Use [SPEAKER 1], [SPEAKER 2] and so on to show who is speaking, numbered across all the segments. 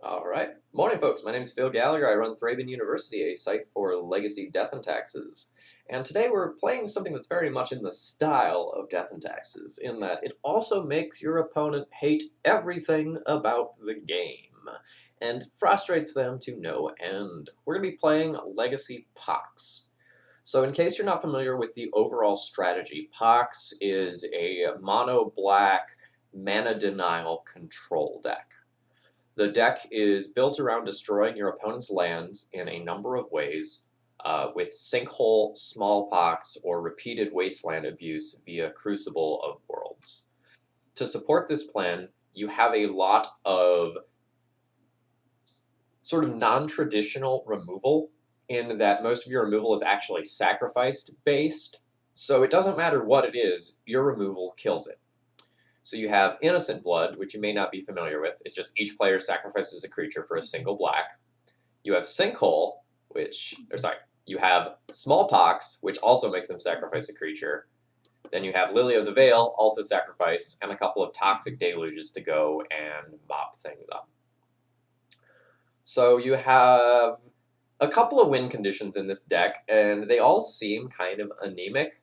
[SPEAKER 1] Alright. Morning, folks. My name is Phil Gallagher. I run ThrabenU University, a site for legacy death and taxes. And today we're playing something that's very much in the style of death and taxes, in that it also makes your opponent hate everything about the game, and frustrates them to no end. We're going to be playing Legacy Pox. So in case you're not familiar with the overall strategy, Pox is a mono-black mana denial control deck. The deck is built around destroying your opponent's lands in a number of ways, with Sinkhole, Smallpox, or repeated wasteland abuse via Crucible of Worlds. To support this plan, you have a lot of sort of non-traditional removal, in that most of your removal is actually sacrificed-based, so it doesn't matter what it is, your removal kills it. So you have Innocent Blood, which you may not be familiar with. It's just each player sacrifices a creature for a single black. You have Sinkhole, you have Smallpox, which also makes them sacrifice a creature. Then you have Lily of the Veil, also sacrifice, and a couple of Toxic Deluges to go and mop things up. So you have a couple of win conditions in this deck, and they all seem kind of anemic.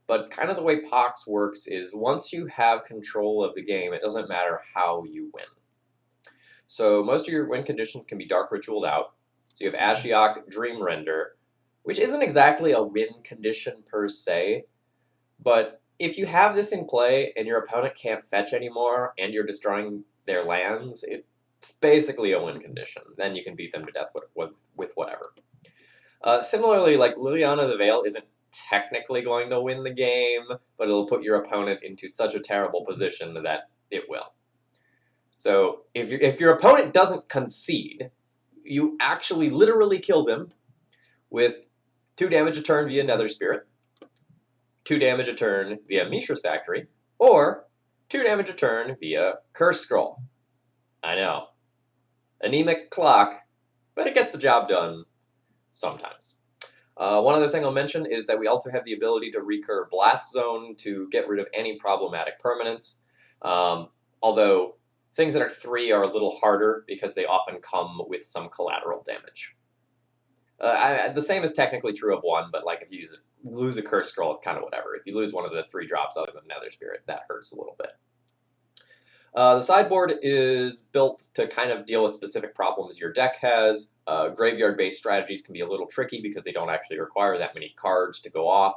[SPEAKER 1] But kind of the way Pox works is once you have control of the game, it doesn't matter how you win. So most of your win conditions can be Dark Ritualed out. So you have Ashiok, Dream Render, which isn't exactly a win condition per se, but if you have this in play and your opponent can't fetch anymore and you're destroying their lands, it's basically a win condition. Then you can beat them to death with whatever. Similarly, like Liliana of the Veil isn't technically going to win the game, but it'll put your opponent into such a terrible position that it will. So if your opponent doesn't concede, you actually literally kill them with 2 damage a turn via Nether Spirit, 2 damage a turn via Mishra's Factory, or 2 damage a turn via Curse Scroll. I know. Anemic clock, but it gets the job done sometimes. One other thing I'll mention is that we also have the ability to recur Blast Zone to get rid of any problematic permanents, although things that are 3 are a little harder because they often come with some collateral damage. The same is technically true of 1, but like if you lose a Curse Scroll, it's kind of whatever. If you lose one of the 3 drops other than Nether Spirit, that hurts a little bit. The sideboard is built to kind of deal with specific problems your deck has. Graveyard-based strategies can be a little tricky because they don't actually require that many cards to go off.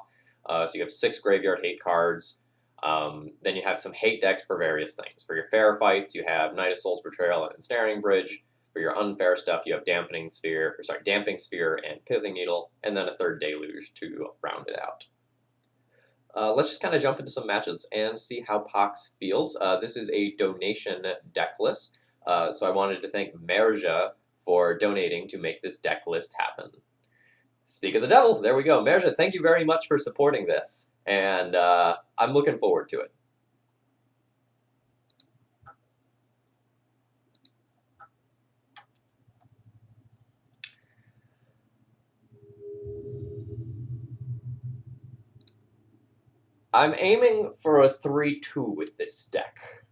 [SPEAKER 1] So you have 6 graveyard hate cards. Then you have some hate decks for various things. For your fair fights, you have Knight of Soul's Betrayal and Ensnaring Bridge. For your unfair stuff, you have Damping Sphere and Pithing Needle, and then a 3rd Deluge to round it out. Let's just kind of jump into some matches and see how Pox feels. This is a donation deck list, so I wanted to thank Merja for donating to make this deck list happen. Speak of the devil, there we go. Merja, thank you very much for supporting this, and I'm looking forward to it. I'm aiming for a 3-2 with this deck.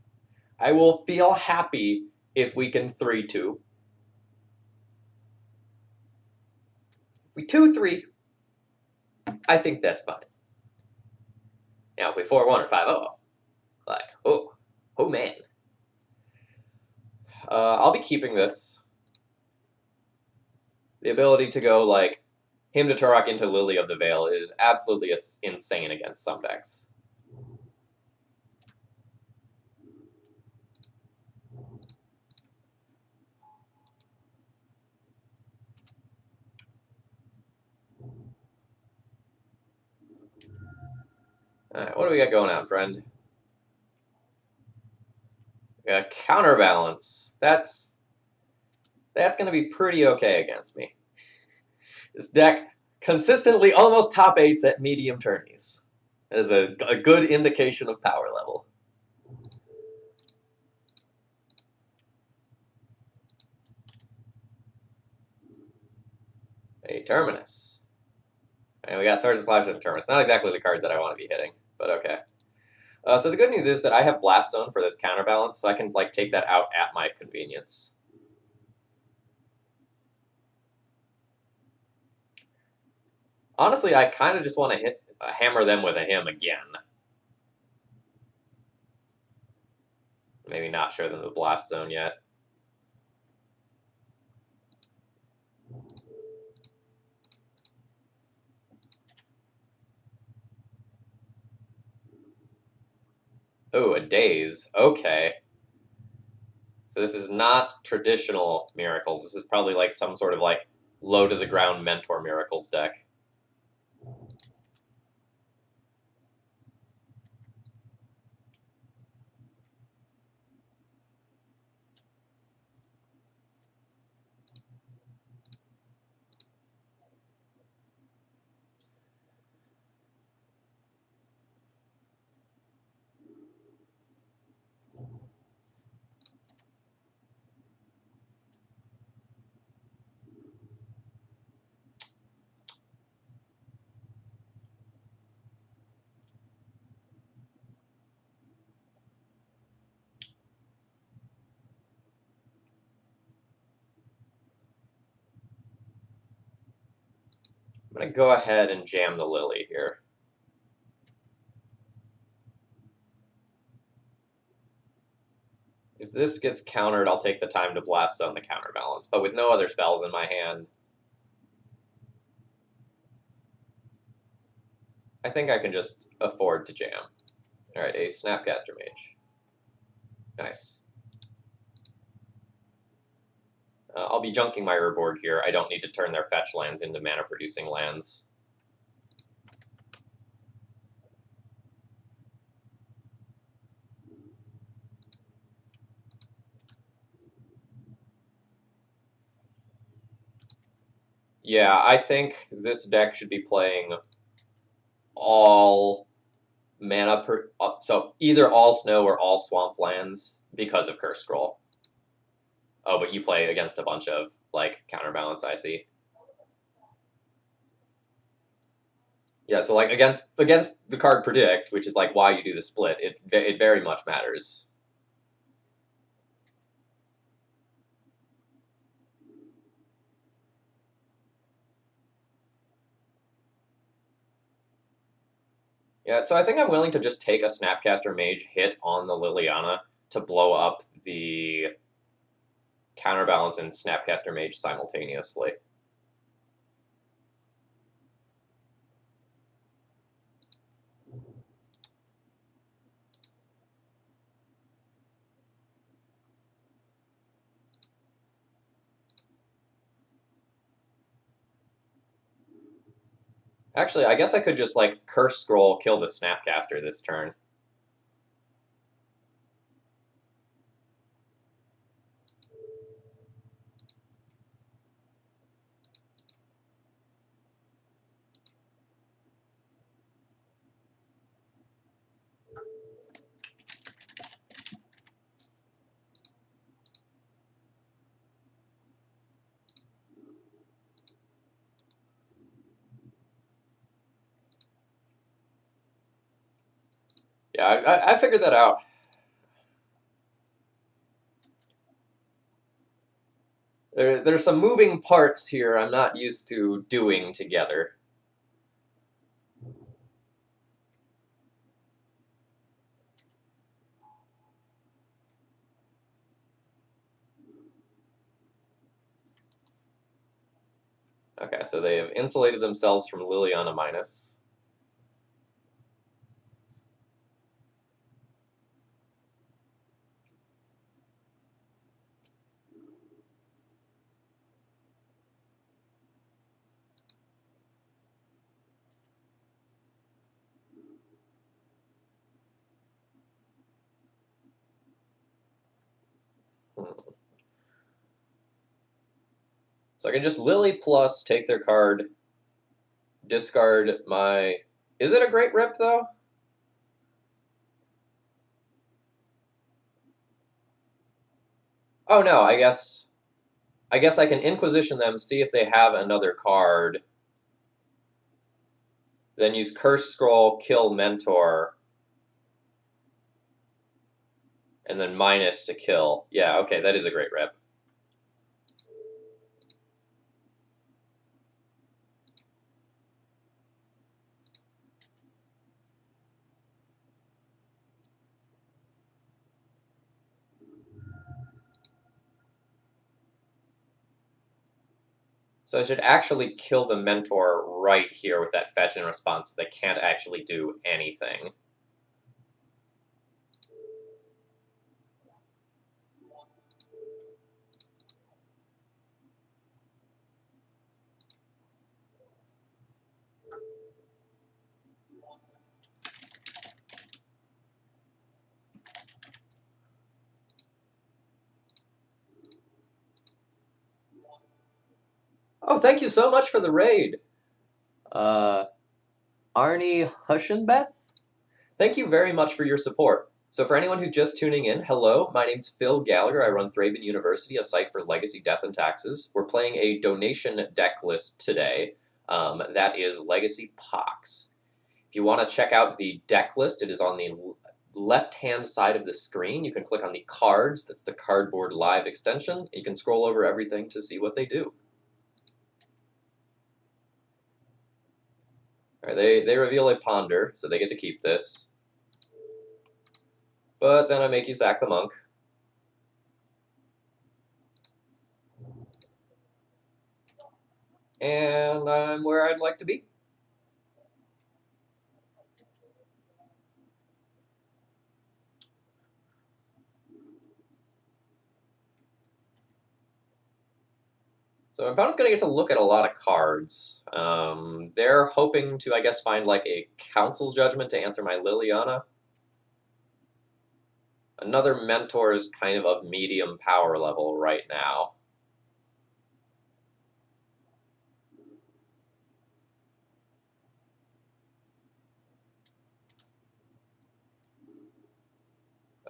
[SPEAKER 1] I will feel happy if we can 3-2. If we 2-3, I think that's fine. Now, if we 4-1 or 5-0, like, oh man. I'll be keeping this. The ability to go, like, Hymn to Turok into Lily of the Veil is absolutely insane against some decks. Alright, what do we got going on, friend? We got Counterbalance. That's going to be pretty okay against me. This deck consistently almost top 8s at medium tourneys. That is a good indication of power level. A Terminus. And we got Swords of Flash and Terminus. Not exactly the cards that I want to be hitting, but okay. So the good news is that I have Blast Zone for this Counterbalance, so I can like take that out at my convenience. Honestly, I kind of just want to hammer them with a him again. Maybe not show them the blast zone yet. Oh, a daze. Okay. So this is not traditional miracles. This is probably like some sort of like low to the ground mentor miracles deck. I'm going to go ahead and jam the Lily here. If this gets countered, I'll take the time to blast zone the counterbalance. But with no other spells in my hand, I think I can just afford to jam. Alright, a Snapcaster Mage. Nice. I'll be junking my Urborg here. I don't need to turn their fetch lands into mana-producing lands. Yeah, I think this deck should be playing all mana so either all snow or all swamp lands because of Curse Scroll. Oh, but you play against a bunch of like counterbalance, I see. Yeah, so like against the card Predict, which is like why you do the split, it very much matters. Yeah, so I think I'm willing to just take a Snapcaster Mage hit on the Liliana to blow up the counterbalance and Snapcaster Mage simultaneously. Actually, I guess I could just like Curse Scroll, kill the Snapcaster this turn. Yeah, I figured that out. There's some moving parts here I'm not used to doing together. Okay, so they have insulated themselves from Liliana minus. So I can just Lily plus, take their card, discard my... Is it a Great Rip, though? Oh, no, I guess I can Inquisition them, see if they have another card, then use Curse Scroll, kill Mentor, and then minus to kill. Yeah, okay, that is a Great Rip. So I should actually kill the mentor right here with that fetch in response so they can't actually do anything. Oh, thank you so much for the raid. Uh, Arnie Hushenbeth? Thank you very much for your support. So for anyone who's just tuning in, hello, my name's Phil Gallagher. I run ThrabenU University, a site for legacy, death, and taxes. We're playing a donation deck list today. That is Legacy Pox. If you want to check out the deck list, it is on the left-hand side of the screen. You can click on the cards. That's the Cardboard Live extension. You can scroll over everything to see what they do. All right, they reveal a Ponder, so they get to keep this. But then I make you sack the monk. And I'm where I'd like to be. So my opponent's going to get to look at a lot of cards. They're hoping to, I guess, find like a Council's Judgment to answer my Liliana. Another Mentor is kind of medium power level right now.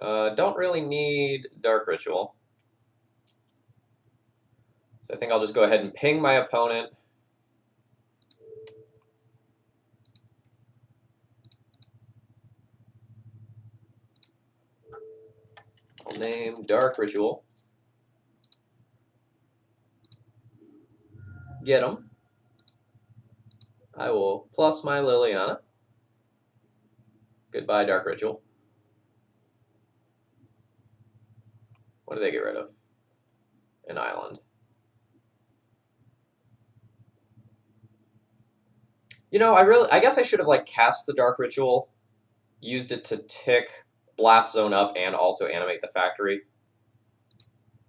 [SPEAKER 1] Don't really need Dark Ritual. So I think I'll just go ahead and ping my opponent. I'll name Dark Ritual. Get him. I will plus my Liliana. Goodbye, Dark Ritual. What do they get rid of? An island. You know, I guess I should have like cast the Dark Ritual, used it to tick Blast Zone up and also animate the factory.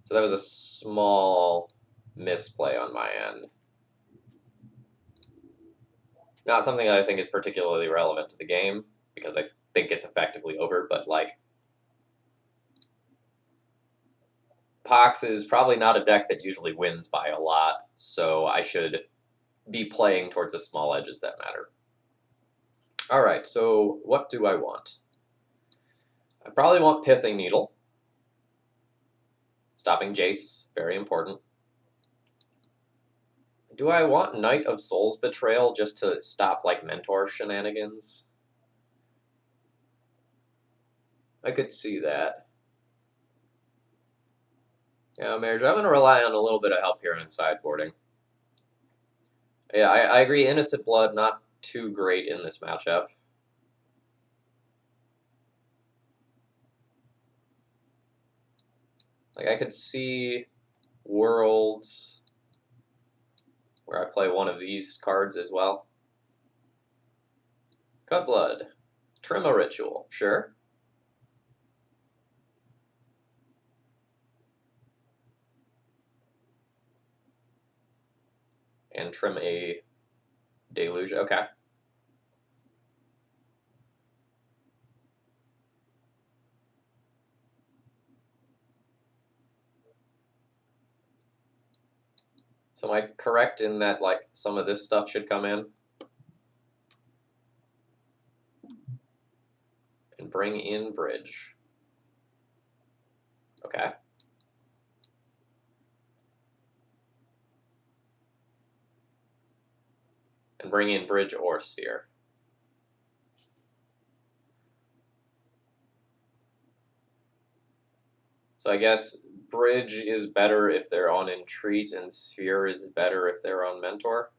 [SPEAKER 1] So that was a small misplay on my end. Not something that I think is particularly relevant to the game, because I think it's effectively over, but like Pox is probably not a deck that usually wins by a lot, so I should be playing towards the small edges that matter. Alright, so what do I want? I probably want Pithing Needle. Stopping Jace, very important. Do I want Knight of Soul's Betrayal just to stop, like, Mentor shenanigans? I could see that. Yeah, Marriage, I'm going to rely on a little bit of help here in sideboarding. Yeah, I agree, Innocent Blood, not too great in this matchup. Like, I could see Worlds where I play one of these cards as well. Cut Blood. Trim a Ritual, sure. And trim a Deluge, okay. So am I correct in that, like, some of this stuff should come in? And bring in Bridge. Okay. And bring in Bridge or Sphere. So I guess Bridge is better if they're on Entreat, and Sphere is better if they're on Mentor.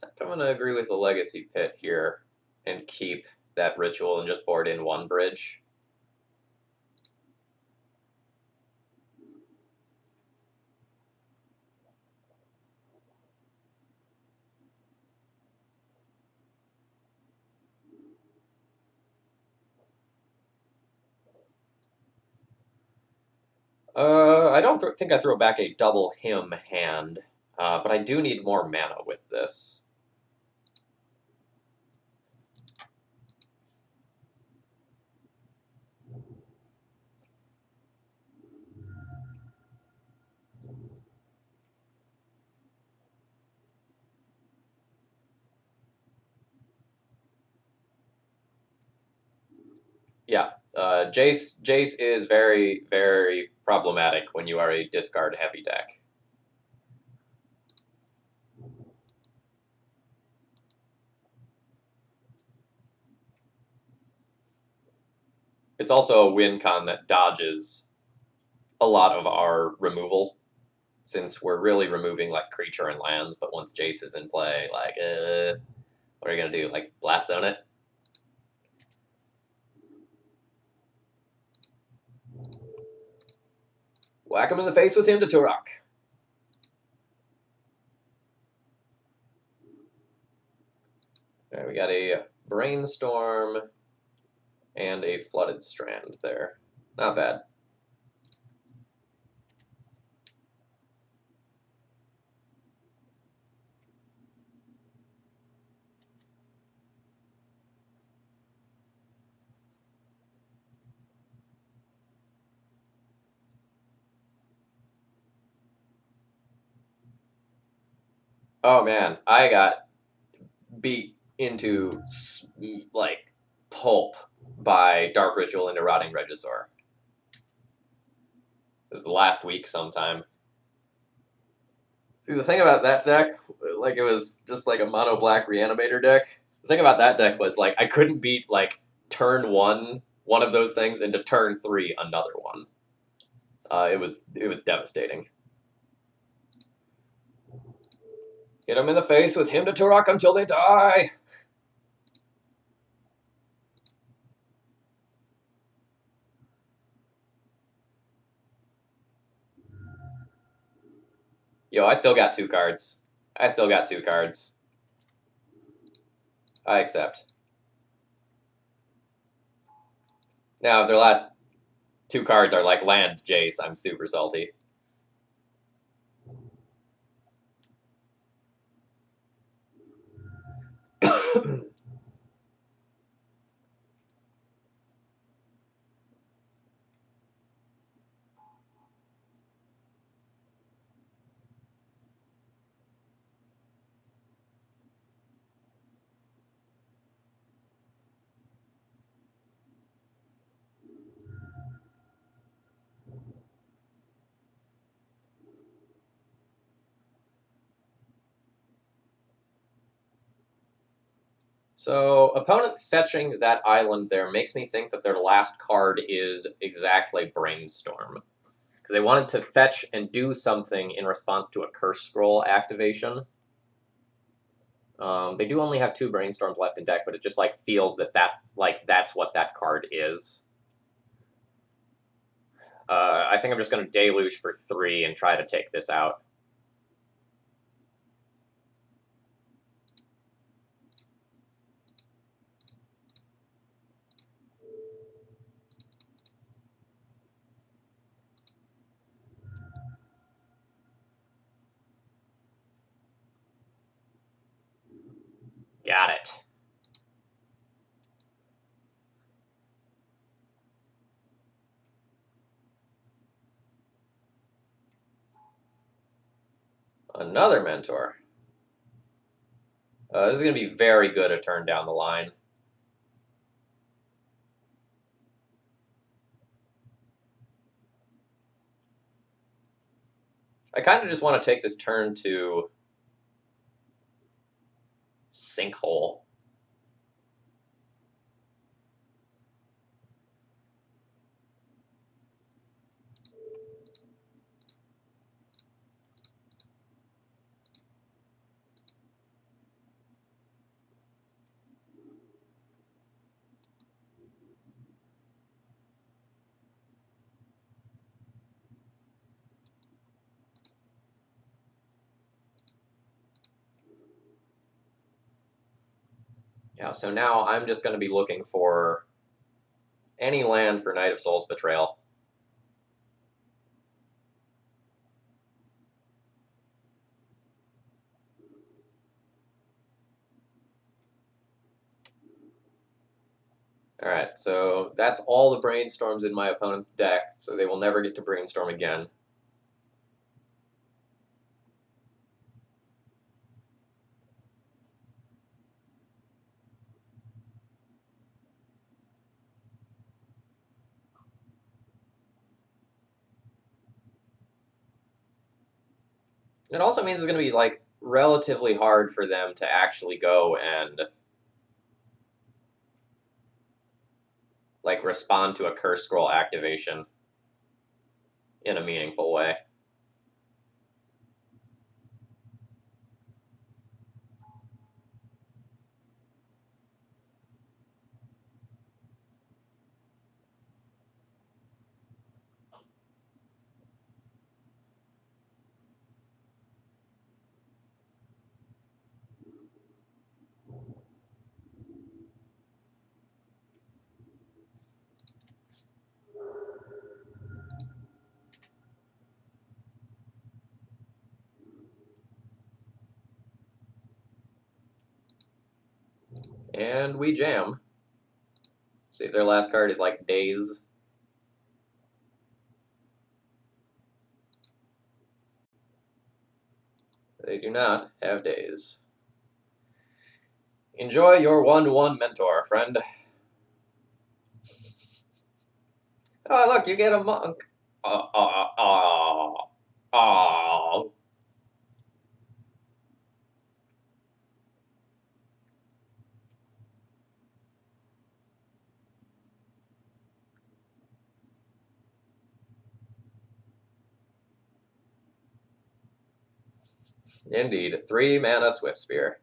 [SPEAKER 1] I think I'm going to agree with the Legacy Pit here and keep that ritual and just board in one bridge. I don't think I throw back a double him hand, but I do need more mana with this. Yeah, Jace is very, very problematic when you are a discard-heavy deck. It's also a win con that dodges a lot of our removal, since we're really removing like creature and lands, but once Jace is in play, like, what are you gonna do? Like, blast zone it? Whack him in the face with him to Turok. All right, we got a Brainstorm and a Flooded Strand there. Not bad. Oh man, I got beat into like pulp by Dark Ritual into Rotting Regisaur. This is the last week sometime. See, the thing about that deck, like it was just like a mono black reanimator deck. The thing about that deck was like I couldn't beat like turn one of those things into turn 3 another one. It was devastating. Hit them in the face with him to Turok until they die. Yo, I still got 2 cards. I still got 2 cards. I accept. Now, if their last 2 cards are like land Jace, I'm super salty. So, opponent fetching that island there makes me think that their last card is exactly Brainstorm. Because they wanted to fetch and do something in response to a Curse Scroll activation. They do only have 2 Brainstorms left in deck, but it just like feels that that's what that card is. I think I'm just going to Deluge for 3 and try to take this out. Got it. Another Mentor. This is going to be very good a turn down the line. I kind of just want to take this turn to Sinkhole. Yeah, so now I'm just going to be looking for any land for Knight of Souls Betrayal. Alright, so that's all the brainstorms in my opponent's deck, so they will never get to brainstorm again. It also means it's going to be like relatively hard for them to actually go and like respond to a curse scroll activation in a meaningful way. And we jam. See if their last card is like Days. They do not have Days. Enjoy your 1/1 mentor, friend. Oh, look, you get a monk. Oh. Indeed. 3 mana Swift Spear.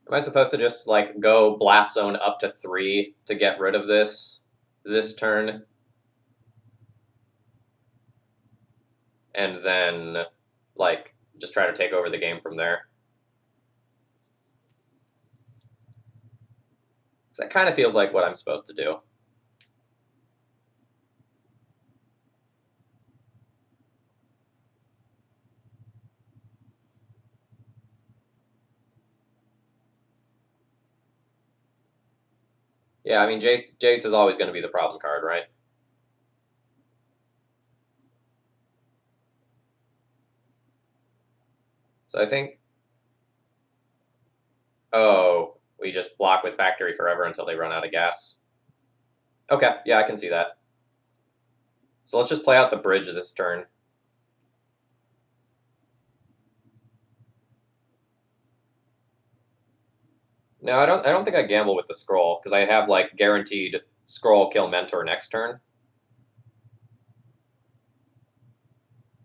[SPEAKER 1] Am I supposed to just like go Blast Zone up to 3 to get rid of this turn? And then like just try to take over the game from there? That kind of feels like what I'm supposed to do. Yeah, I mean, Jace is always going to be the problem card, right? So I think... Oh, we just block with Factory forever until they run out of gas. Okay, yeah, I can see that. So let's just play out the bridge this turn. No, I don't think I gamble with the scroll, because I have like guaranteed scroll kill mentor next turn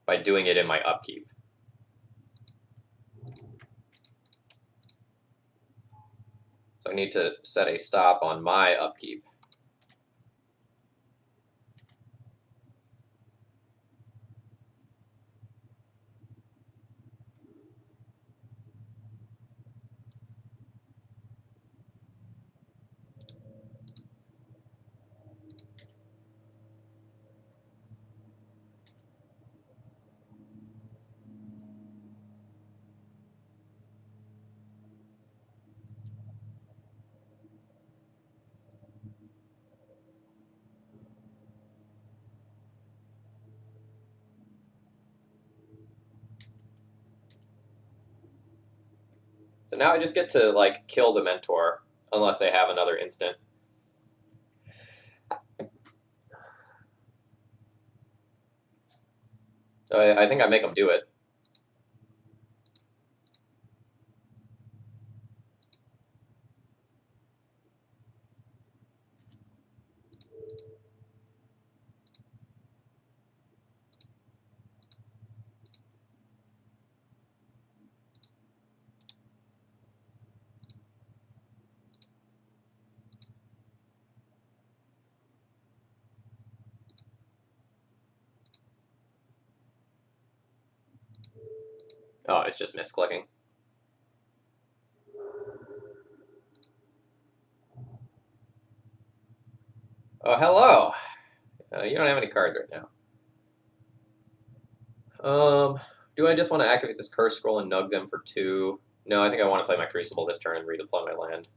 [SPEAKER 1] by doing it in my upkeep. So I need to set a stop on my upkeep. So now I just get to like kill the mentor unless they have another instant. So I think I make them do it. Oh, it's just misclicking. Oh, hello. You don't have any cards right now. Do I just want to activate this curse scroll and nug them for 2? No, I think I want to play my Crucible this turn and redeploy my land.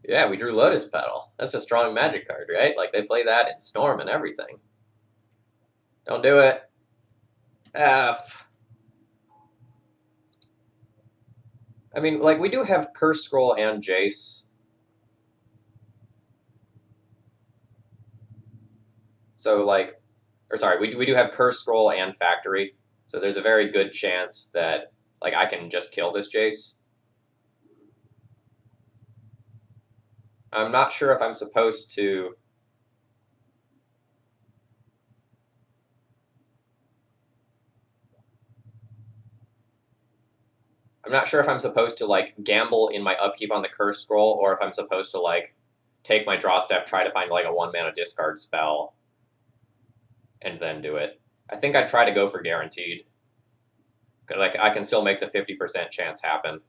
[SPEAKER 1] Yeah, we drew Lotus Petal. That's a strong Magic card, right? Like, they play that in Storm and everything. Don't do it. F. I mean, like, we do have Curse Scroll and Jace. So, like, or sorry, we do have Curse Scroll and Factory. So there's a very good chance that, like, I can just kill this Jace. I'm not sure if I'm supposed to... I'm not sure if I'm supposed to, like, gamble in my upkeep on the Curse Scroll, or if I'm supposed to, like, take my draw step, try to find, like, a 1-mana discard spell, and then do it. I think I'd try to go for Guaranteed. Because, like, I can still make the 50% chance happen.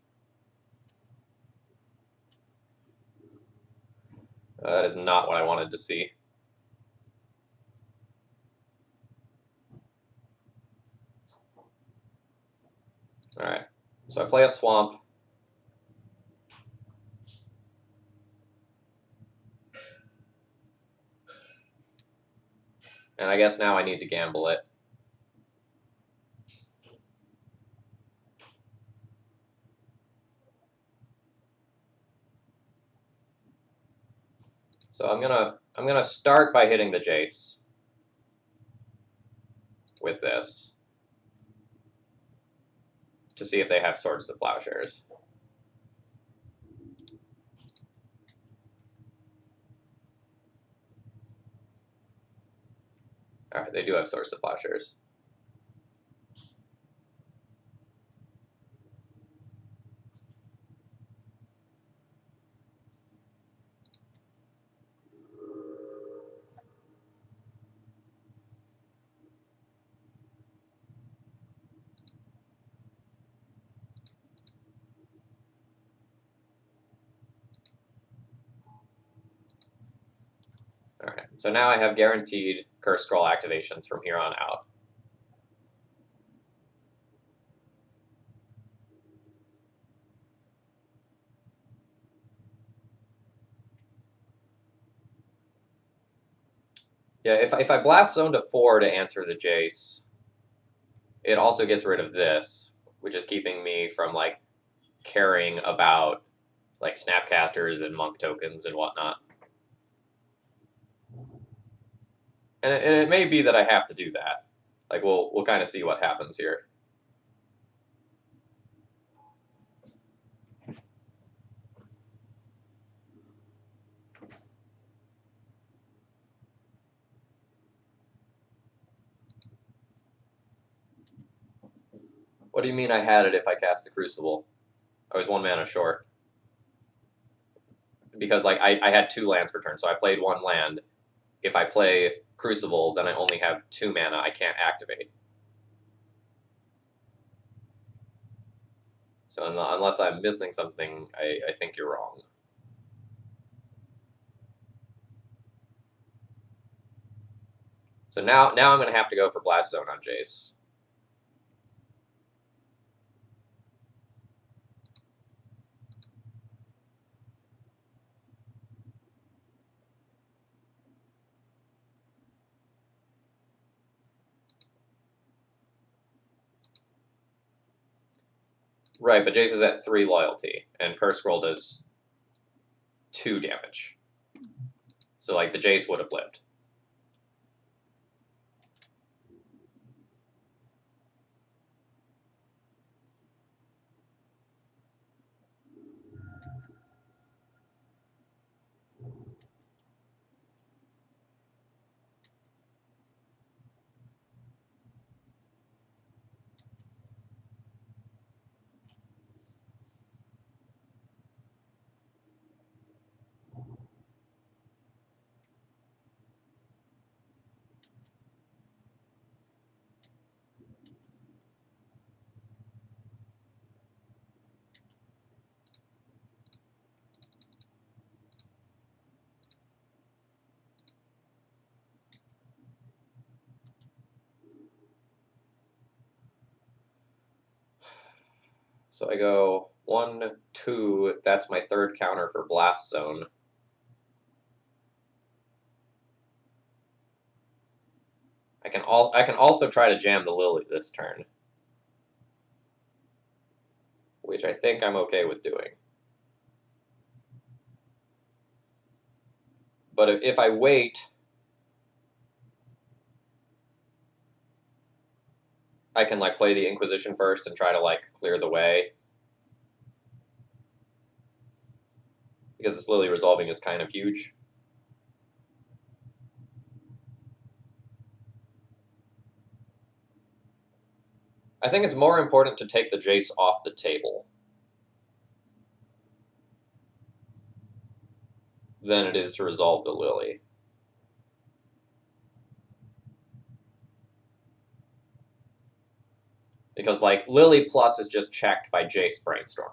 [SPEAKER 1] That is not what I wanted to see. Alright, so I play a Swamp. And I guess now I need to gamble it. So I'm gonna start by hitting the Jace with this to see if they have Swords to Plowshares. Alright, they do have Swords to Plowshares. Alright, so now I have guaranteed Curse Scroll activations from here on out. Yeah, if I Blast Zone to 4 to answer the Jace, it also gets rid of this, which is keeping me from, like, caring about, like, Snapcasters and Monk tokens and whatnot. And it may be that I have to do that. Like, we'll kind of see what happens here. What do you mean I had it if I cast the Crucible? I was 1 mana short. Because, like, I had 2 lands for turn, so I played 1 land. If I play Crucible, then I only have 2 mana I can't activate. So unless I'm missing something, I think you're wrong. So now I'm going to have to go for Blast Zone on Jace. Right, but Jace is at 3 loyalty, and Curse Scroll does 2 damage. So, like, the Jace would have lived. So I go 1, 2. That's my third counter for Blast Zone. I can also try to jam the Lily this turn, which I think I'm okay with doing. But if I wait, I can like play the Inquisition first and try to like clear the way. Because this Lily resolving is kind of huge. I think it's more important to take the Jace off the table than it is to resolve the Lily. Because, like, Lily plus is just checked by Jace Brainstorm.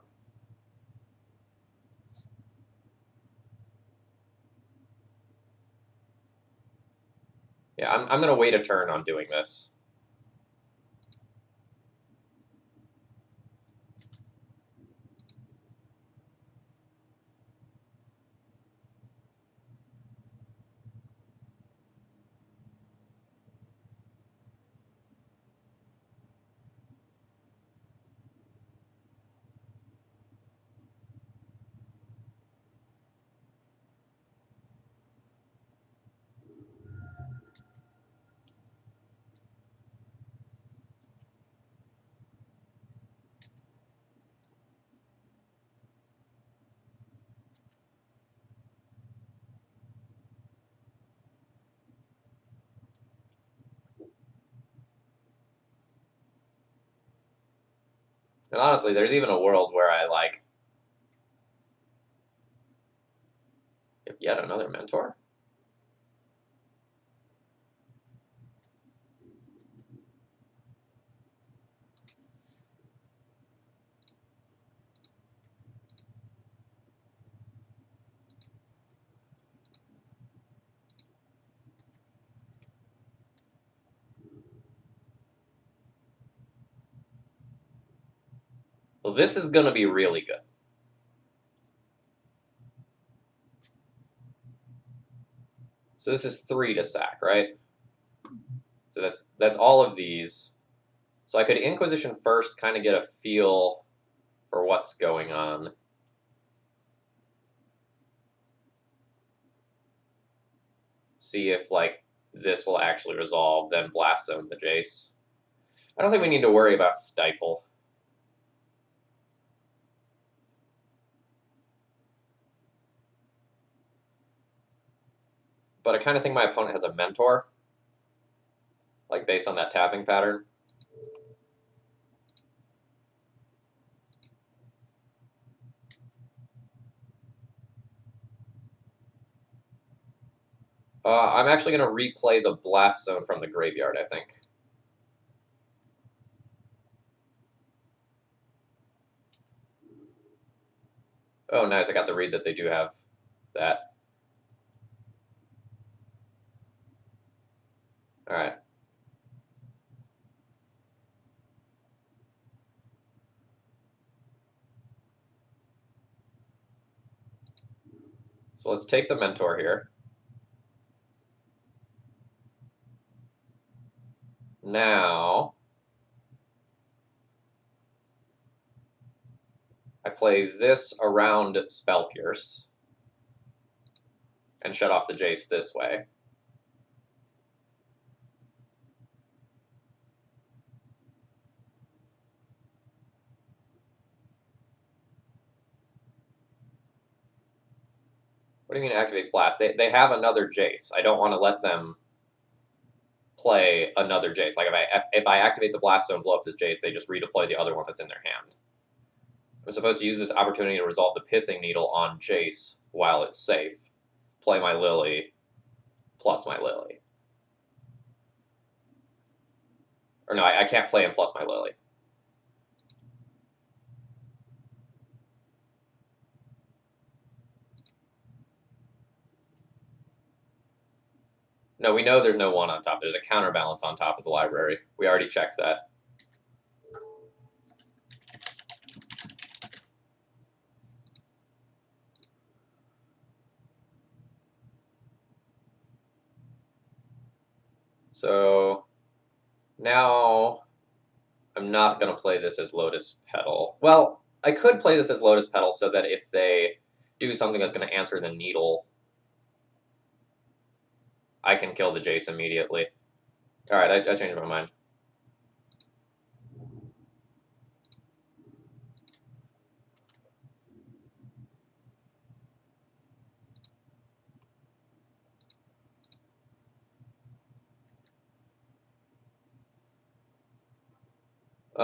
[SPEAKER 1] Yeah, I'm going to wait a turn on doing this. And honestly, there's even a world where I, like, yet another mentor? Well, this is going to be really good. So this is 3 to sack, right? So that's all of these. So I could Inquisition first, kind of get a feel for what's going on. See if, like, this will actually resolve, then Blast Zone the Jace. I don't think we need to worry about Stifle. But I kind of think my opponent has a mentor, like based on that tapping pattern. I'm actually going to replay the Blast Zone from the graveyard, I think. Oh, nice. I got the read that they do have that. All right. So let's take the mentor here. Now, I play this around Spell Pierce and shut off the Jace this way. What do you mean activate Blast? They have another Jace. I don't want to let them play another Jace. Like if I activate the Blast Zone, blow up this Jace, they just redeploy the other one that's in their hand. I'm supposed to use this opportunity to resolve the Pithing Needle on Jace while it's safe. Play my Lily, plus my Lily. Or no, I can't play him plus my Lily. No, we know there's no 1 on top. There's a counterbalance on top of the library. We already checked that. So now I'm not going to play this as Lotus Petal. Well, I could play this as Lotus Petal so that if they do something that's going to answer the Needle, I can kill the Jace immediately. Alright, I changed my mind.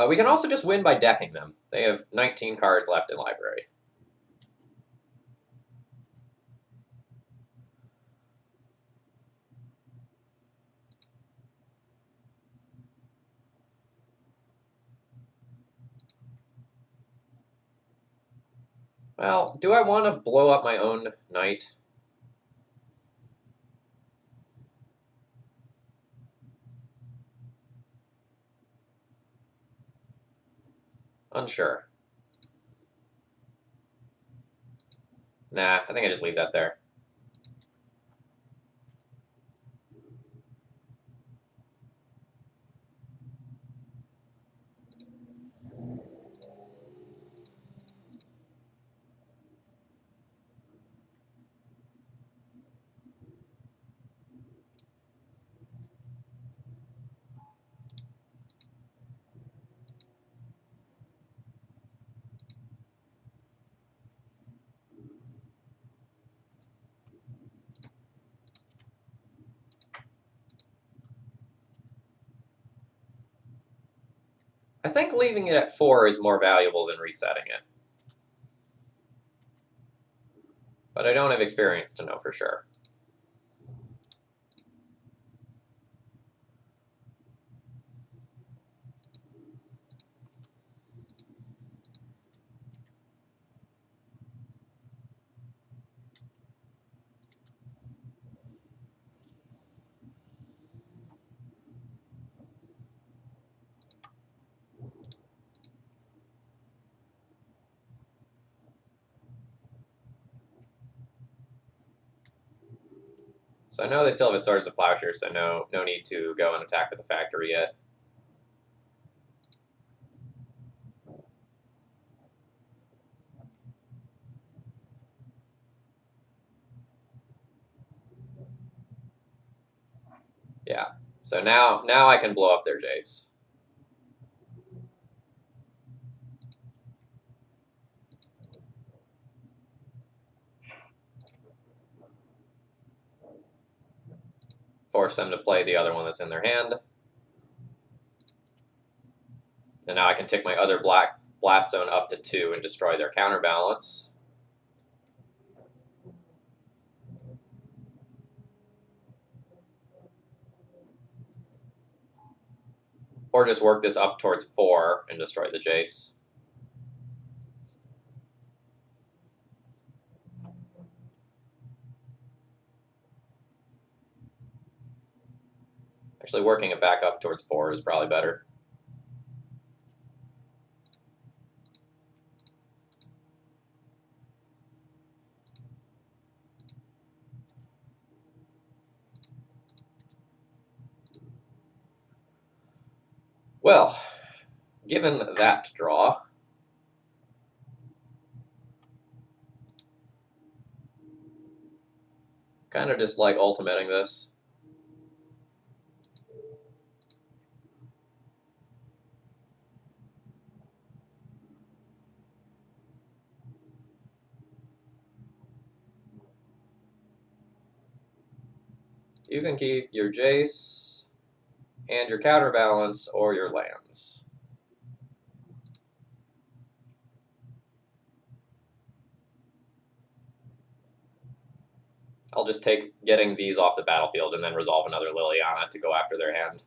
[SPEAKER 1] We can also just win by decking them. They have 19 cards left in library. Well, do I want to blow up my own knight? Unsure. Nah, I think I just leave that there. I think leaving it at 4 is more valuable than resetting it. But I don't have experience to know for sure. So I know they still have a Swords of Plowshare, so no need to go and attack with the factory yet. Yeah. So now I can blow up their Jace. Force them to play the other one that's in their hand. And now I can tick my other black Blast Zone up to 2 and destroy their counterbalance. Or just work this up towards 4 and destroy the Jace. Actually, working it back up towards 4 is probably better. Well, given that draw, kind of just like ultimating this. You can keep your Jace and your counterbalance or your lands. I'll just take getting these off the battlefield and then resolve another Liliana to go after their hand.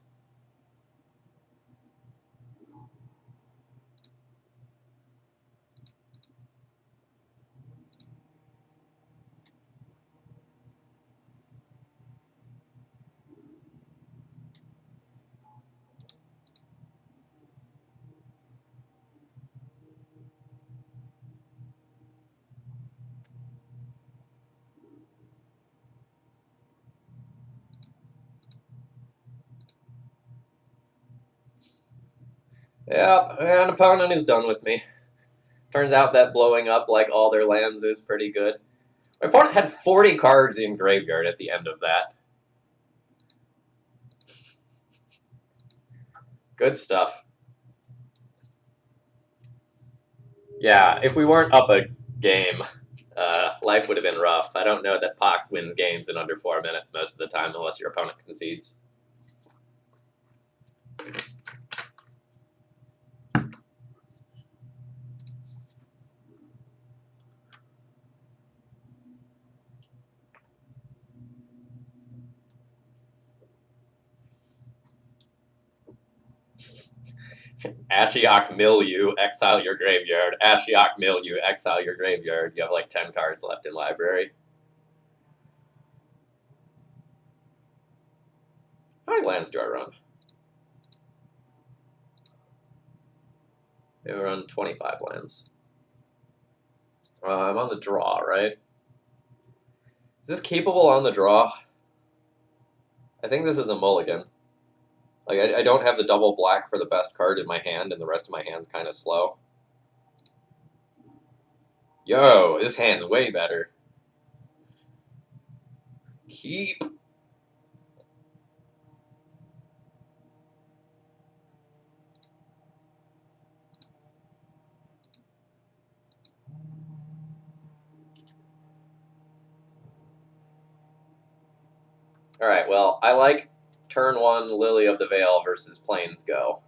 [SPEAKER 1] Yep, an opponent is done with me. Turns out that blowing up like all their lands is pretty good. My opponent had 40 cards in graveyard at the end of that. Good stuff. Yeah, if we weren't up a game, life would have been rough. I don't know that Pox wins games in under 4 minutes most of the time unless your opponent concedes. Ashiok Mildew, exile your graveyard. Ashiok Mildew, exile your graveyard. You have like 10 cards left in library. How many lands do I run? I run 25 lands. I'm on the draw, right? Is this capable on the draw? I think this is a mulligan. Like, I don't have the double black for the best card in my hand, and the rest of my hand's kind of slow. Yo, this hand's way better. Keep. Alright, well, I like turn 1 Lily of the Veil versus Plains Go.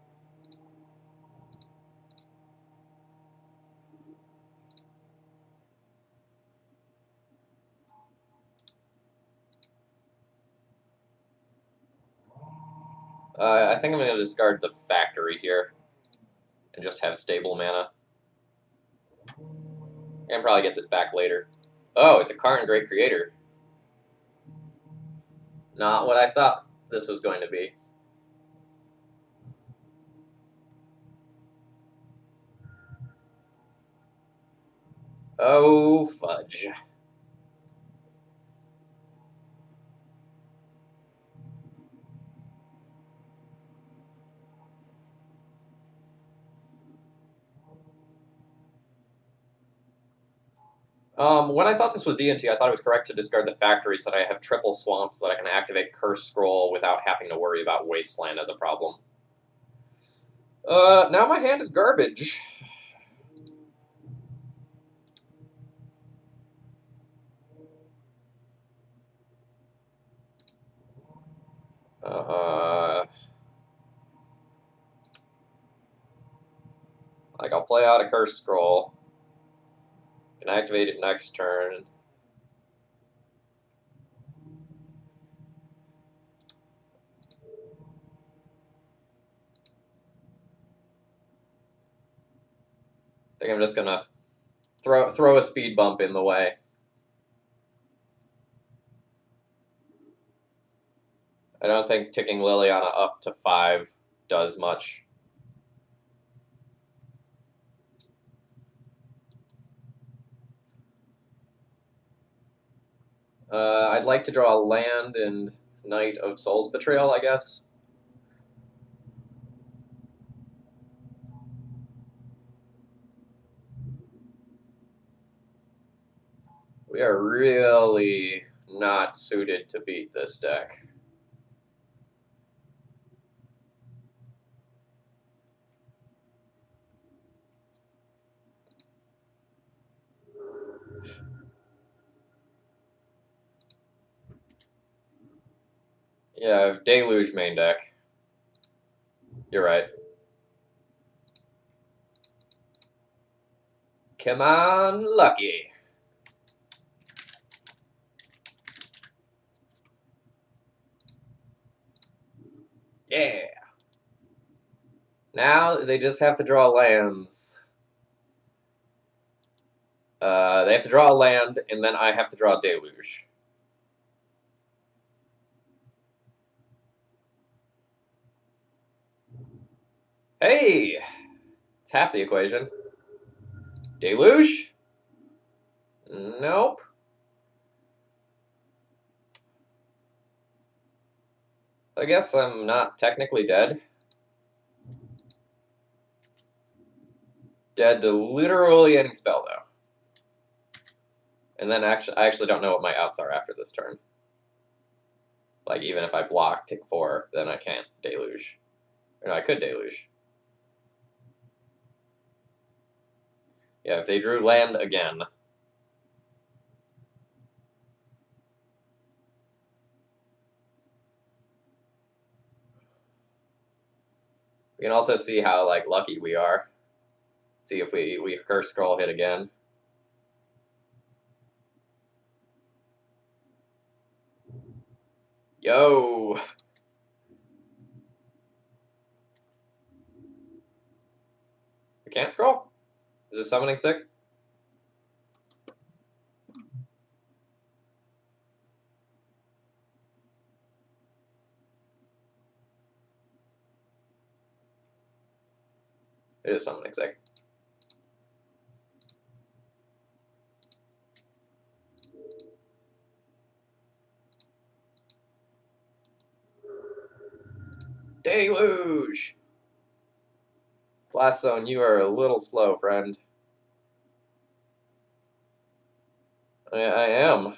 [SPEAKER 1] I think I'm going to discard the Factory here and just have stable mana. I can probably get this back later. Oh, it's a Karn Great Creator. Not what I thought this was going to be. Oh, fudge. When I thought this was D&T, I thought it was correct to discard the Factory so that I have triple swamp so that I can activate Curse Scroll without having to worry about Wasteland as a problem. Now my hand is garbage. Like, I'll play out a Curse Scroll and activate it next turn. I think I'm just gonna throw a speed bump in the way. I don't think ticking Liliana up to 5 does much. I'd like to draw a land and Knight of Soul's Betrayal, I guess. We are really not suited to beat this deck. Yeah, Deluge main deck. You're right. Come on, Lucky. Yeah. Now they just have to draw lands. They have to draw a land, and then I have to draw a Deluge. Hey! It's half the equation. Deluge? Nope. I guess I'm not technically dead. Dead to literally any spell, though. And then I actually don't know what my outs are after this turn. Like, even if I block, take 4, then I can't Deluge. Or no, I could Deluge. Yeah, if they drew land again. We can also see how, like, lucky we are. See if we Curse Scroll hit again. Yo! We can't scroll? Is this summoning sick? It is summoning sick. Deluge! Blast Zone, you are a little slow, friend. I am.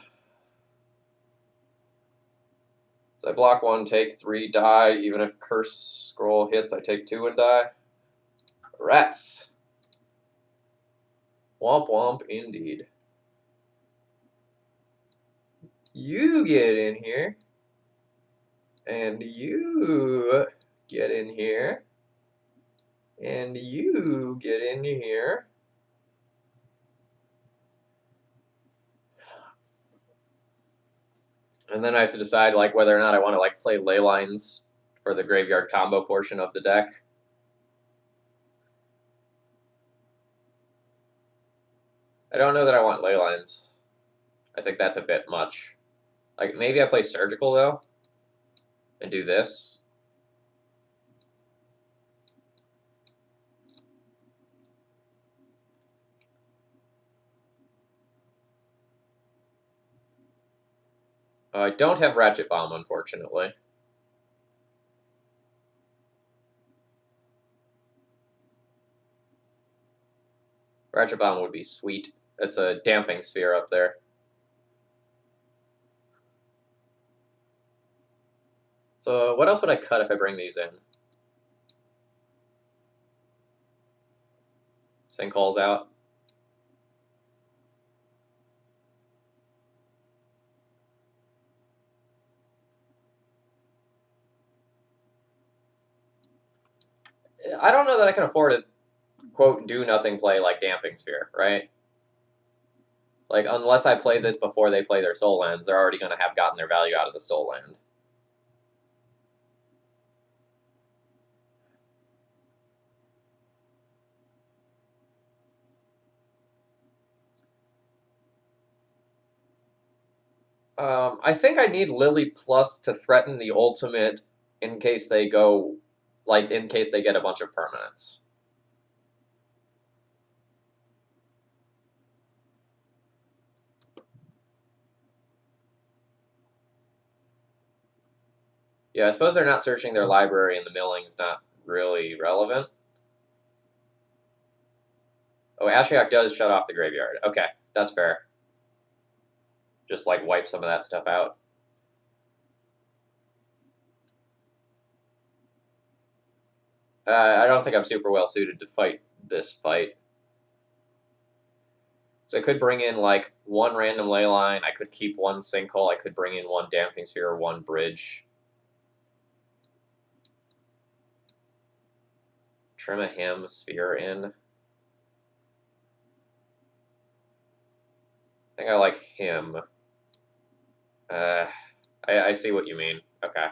[SPEAKER 1] So I block 1, take 3, die. Even if Curse Scroll hits, I take 2 and die. Rats! Womp womp, indeed. You get in here. And you get in here. And you get in here. And then I have to decide like whether or not I want to like play ley lines for the graveyard combo portion of the deck. I don't know that I want ley lines. I think that's a bit much. Like maybe I play surgical though and do this. I don't have Ratchet Bomb, unfortunately. Ratchet Bomb would be sweet. It's a damping sphere up there. So what else would I cut if I bring these in? Sinkhole's out. I don't know that I can afford a, quote, do-nothing play like Damping Sphere, right? Like, unless I play this before they play their Soul Lands, they're already going to have gotten their value out of the Soul Land. I think I need Lily Plus to threaten the ultimate in case they go, like, in case they get a bunch of permanents. Yeah, I suppose they're not searching their library and the milling's not really relevant. Oh, Ashiok does shut off the graveyard. Okay, that's fair. Just, like, wipe some of that stuff out. I don't think I'm super well suited to fight this fight. So I could bring in, like, 1 random ley line. I could keep 1 sinkhole. I could bring in 1 damping sphere or 1 bridge. Trim a him sphere in. I think I like him. I see what you mean. Okay.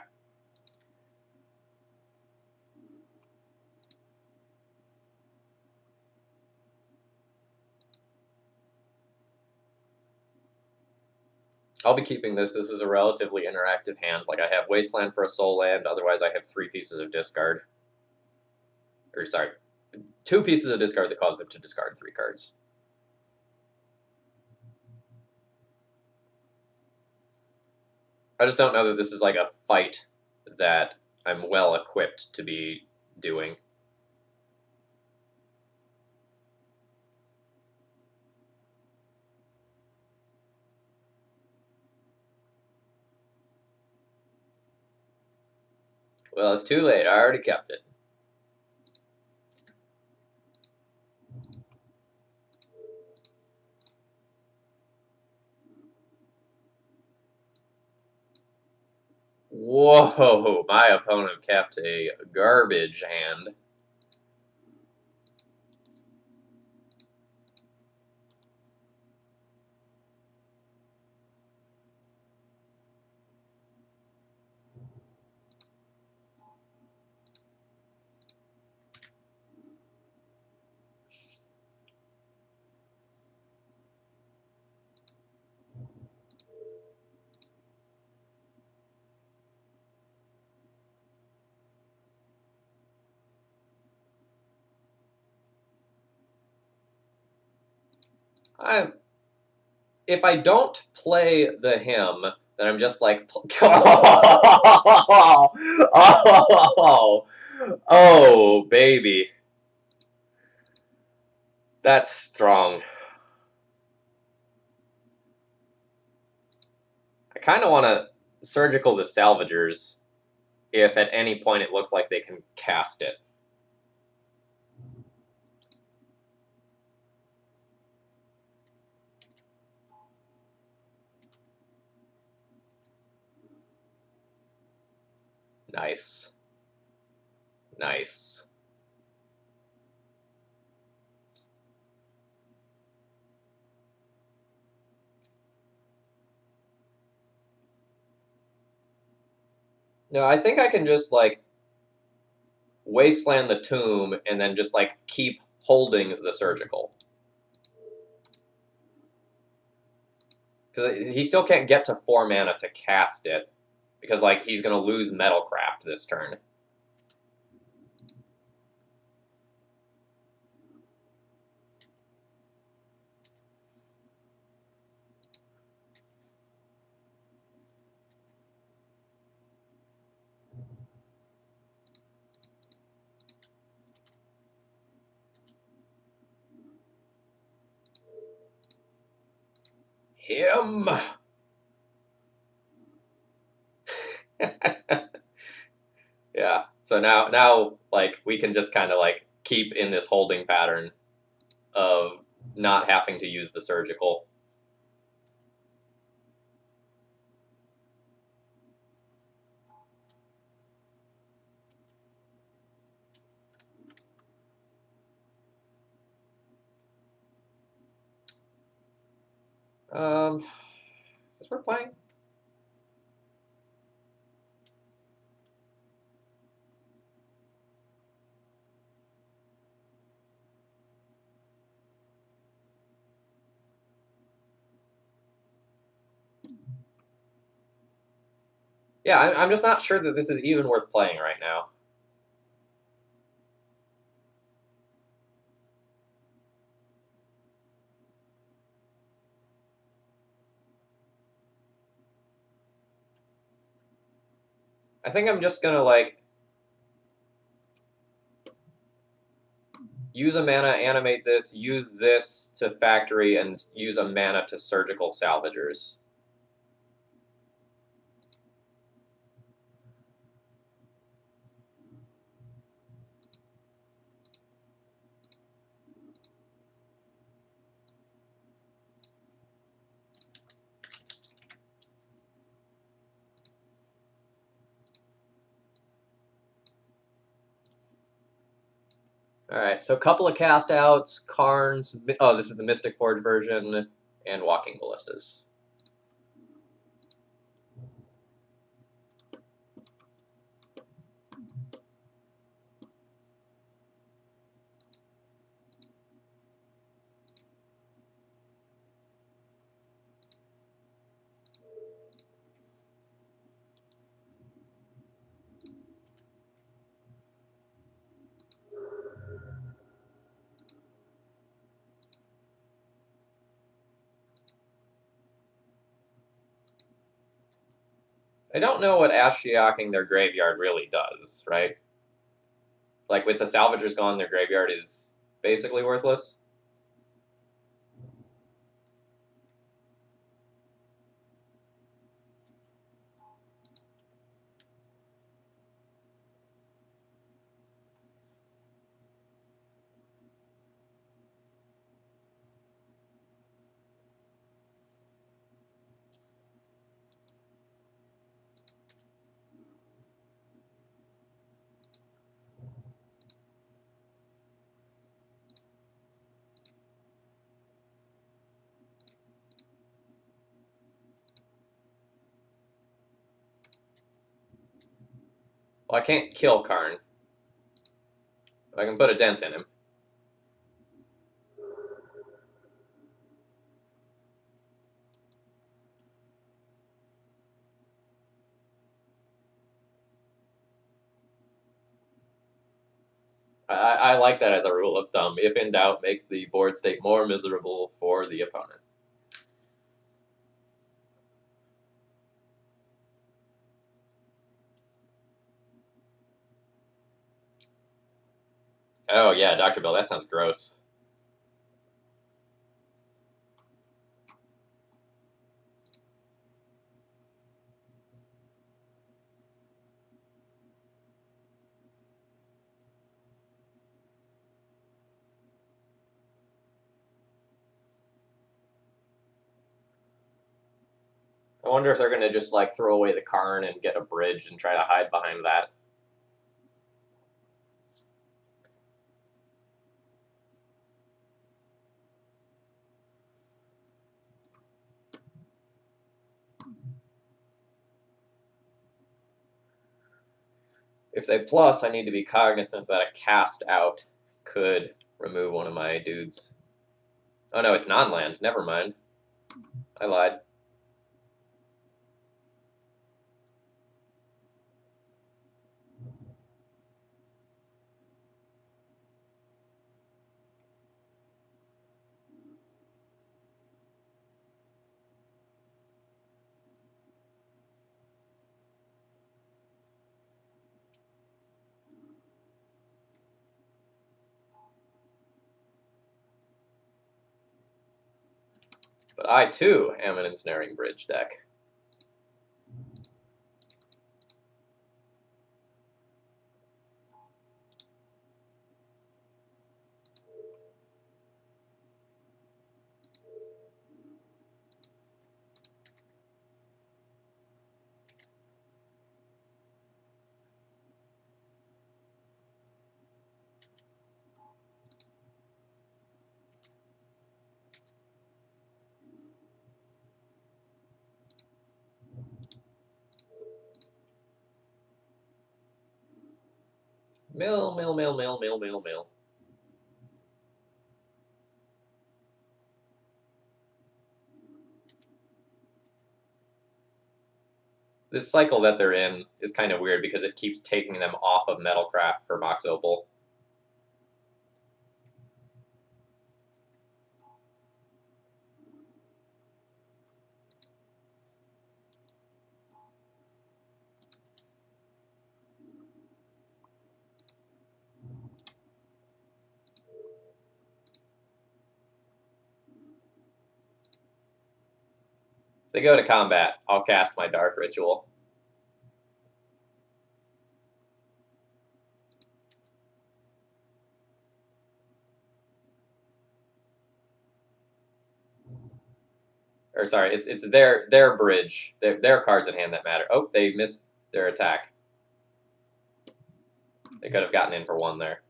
[SPEAKER 1] I'll be keeping this. This is a relatively interactive hand. Like, I have Wasteland for a Soul Land. Otherwise, I have 3 pieces of discard. Or, sorry, 2 pieces of discard that cause them to discard 3 cards. I just don't know that this is, like, a fight that I'm well equipped to be doing. Well, it's too late. I already kept it. Whoa, my opponent kept a garbage hand. If I don't play the hymn, then I'm just like, oh, baby. That's strong. I kind of want to surgical the salvagers if at any point it looks like they can cast it. Nice. Nice. No, I think I can just, like, wasteland the tomb and then just, like, keep holding the surgical. Because he still can't get to 4 mana to cast it. Because, like, he's going to lose Metalcraft this turn. Him! Yeah. So now, like, we can just kind of, like, keep in this holding pattern of not having to use the surgical. Is this we're playing? Yeah, I'm just not sure that this is even worth playing right now. I think I'm just gonna, like, use a mana, animate this, use this to factory, and use a mana to surgical salvagers. Alright, so a couple of cast outs, Karns, oh, this is the Mystic Forge version, and Walking Ballistas. I don't know what Ashioking their graveyard really does, right? Like, with the salvagers gone, their graveyard is basically worthless. Well, I can't kill Karn. I can put a dent in him. I like that as a rule of thumb. If in doubt, make the board state more miserable for the opponent. Oh yeah, Dr. Bill, that sounds gross. I wonder if they're gonna just like throw away the Karn and get a bridge and try to hide behind that. If they plus, I need to be cognizant that a cast out could remove one of my dudes. Oh no, it's non-land. Never mind. I lied. But I too am an ensnaring bridge deck. Mill, mill, mill, mill, mill, mill, mill. This cycle that they're in is kind of weird because it keeps taking them off of Metalcraft for Mox Opal. If they go to combat, I'll cast my Dark Ritual. Or sorry, it's their bridge, their cards in hand that matter. Oh, they missed their attack. They could have gotten in for one there.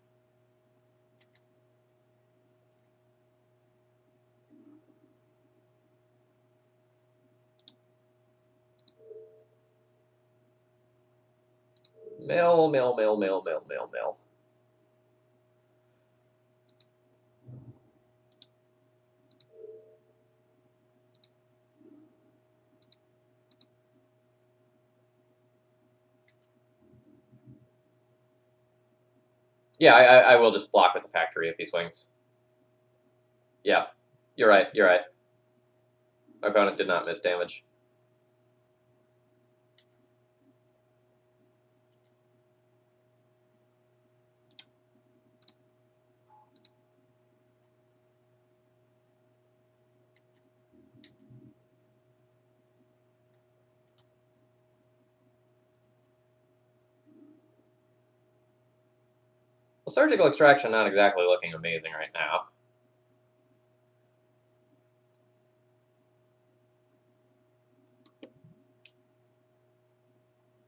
[SPEAKER 1] Mill, mill, mill, mill, mill, mill, mill. Yeah, I will just block with the factory if he swings. Yeah, you're right, you're right. My opponent did not miss damage. Well, Surgical Extraction not exactly looking amazing right now.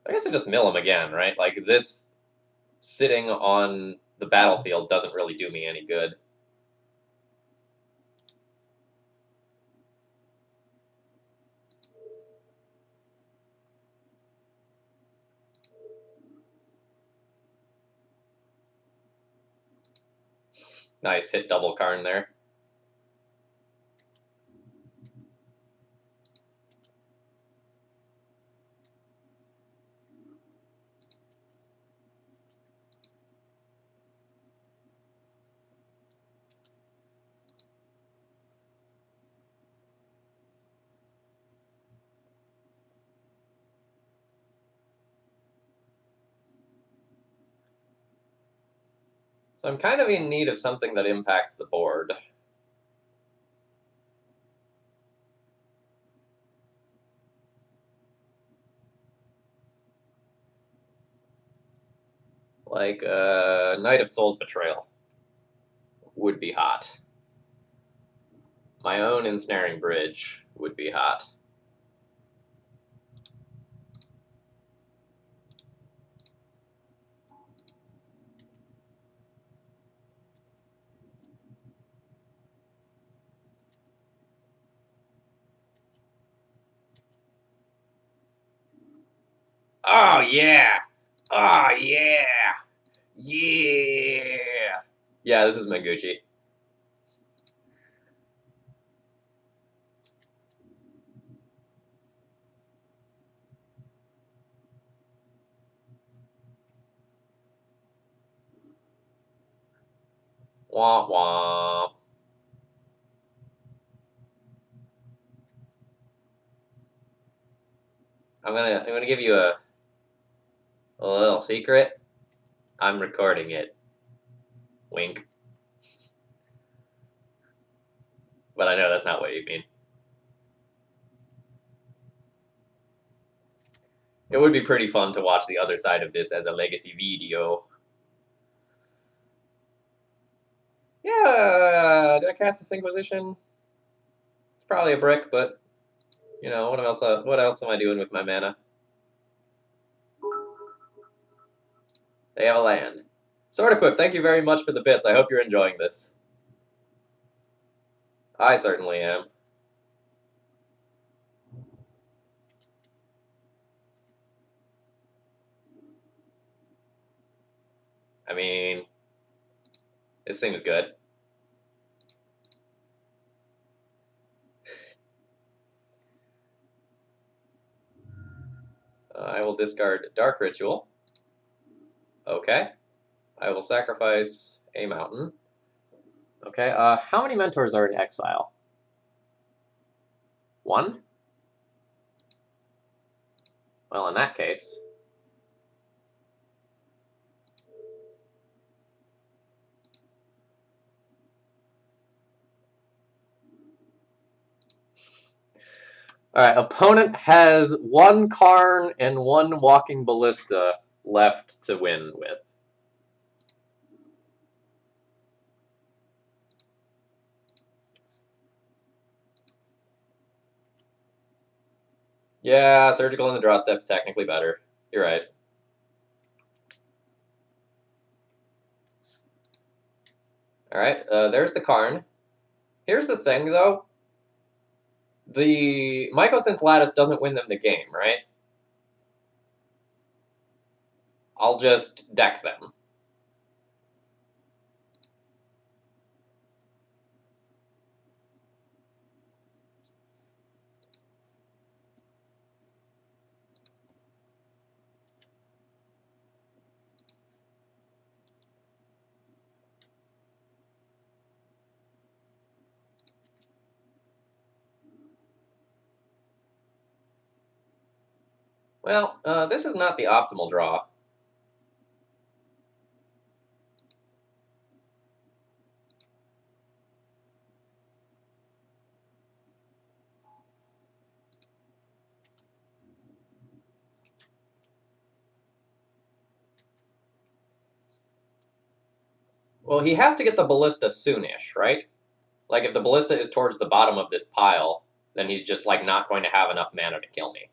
[SPEAKER 1] I guess I just mill him again, right? Like, this sitting on the battlefield doesn't really do me any good. Nice, hit double Karn there. So I'm kind of in need of something that impacts the board. Like Knight of Soul's Betrayal would be hot. My own Ensnaring Bridge would be hot. Oh, yeah! Oh, yeah! Yeah! Yeah, this is Menguchi. Womp womp. I'm gonna give you a little secret. I'm recording it. Wink. But I know that's not what you mean. It would be pretty fun to watch the other side of this as a legacy video. Yeah, did I cast this Inquisition? It's probably a brick, but you know, what else am I doing with my mana? They have a land. Sword Equip, thank you very much for the bits. I hope you're enjoying this. I certainly am. I mean, this seems good. I will discard Dark Ritual. Okay. I will sacrifice a mountain. Okay, how many mentors are in exile? One? Well, in that case... Alright, opponent has one Karn and one Walking Ballista left to win with. Yeah, Surgical in the draw step's technically better. You're right. Alright, there's the Karn. Here's the thing, though. The Mycosynth Lattice doesn't win them the game, right? I'll just deck them. Well, this is not the optimal draw. Well, he has to get the Ballista soonish, right? Like, if the Ballista is towards the bottom of this pile, then he's just, like, not going to have enough mana to kill me.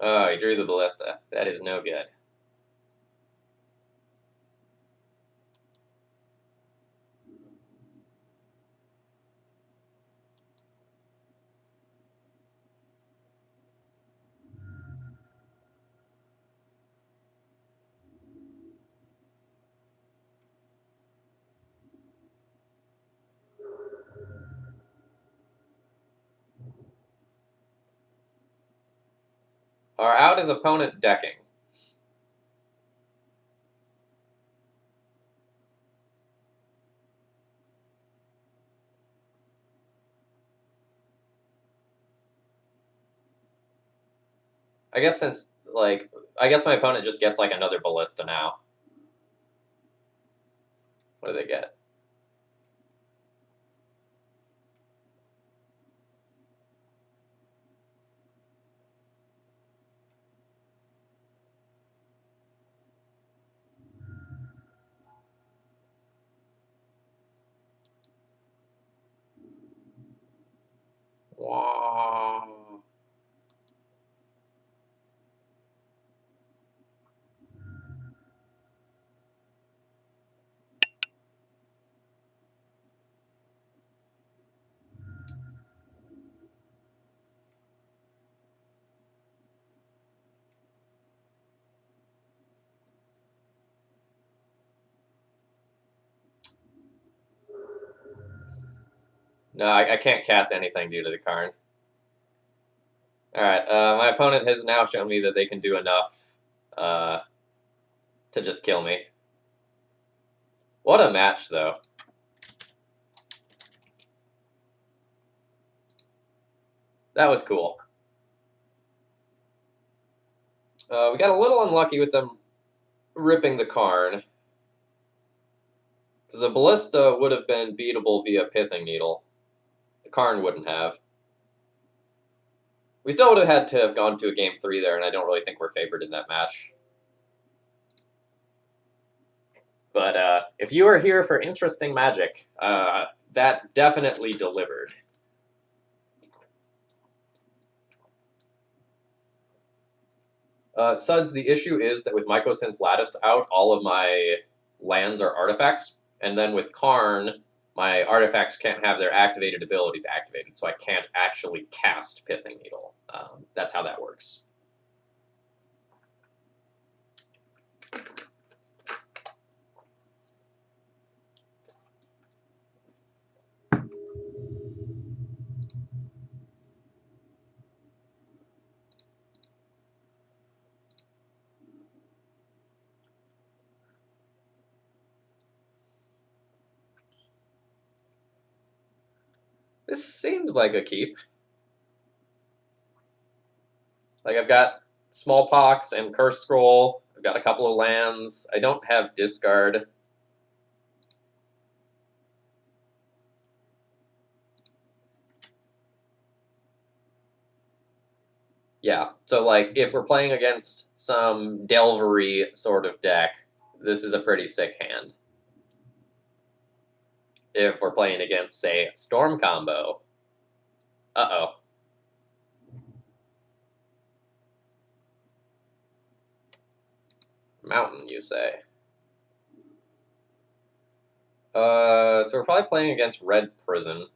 [SPEAKER 1] Oh, he drew the ballista. That is no good. Our out is opponent decking. I guess since, like, I guess my opponent just gets, like, another ballista now. What do they get? Wow. No, I can't cast anything due to the Karn. Alright, my opponent has now shown me that they can do enough to just kill me. What a match, though. That was cool. We got a little unlucky with them ripping the Karn. Because the Ballista would have been beatable via Pithing Needle. The Karn wouldn't have. We still would have had to have gone to a Game 3 there, and I don't really think we're favored in that match. But if you are here for interesting magic, that definitely delivered. Suds, the issue is that with Mycosynth Lattice out, all of my lands are artifacts, and then with Karn, my artifacts can't have their activated abilities activated, so I can't actually cast Pithing Needle. That's how that works. This seems like a keep. Like, I've got Smallpox and Curse Scroll. I've got a couple of lands. I don't have Discard. Yeah, so, like, if we're playing against some Delvery sort of deck, this is a pretty sick hand. If we're playing against, say, Storm Combo, uh-oh. Mountain, you say? So we're probably playing against Red Prison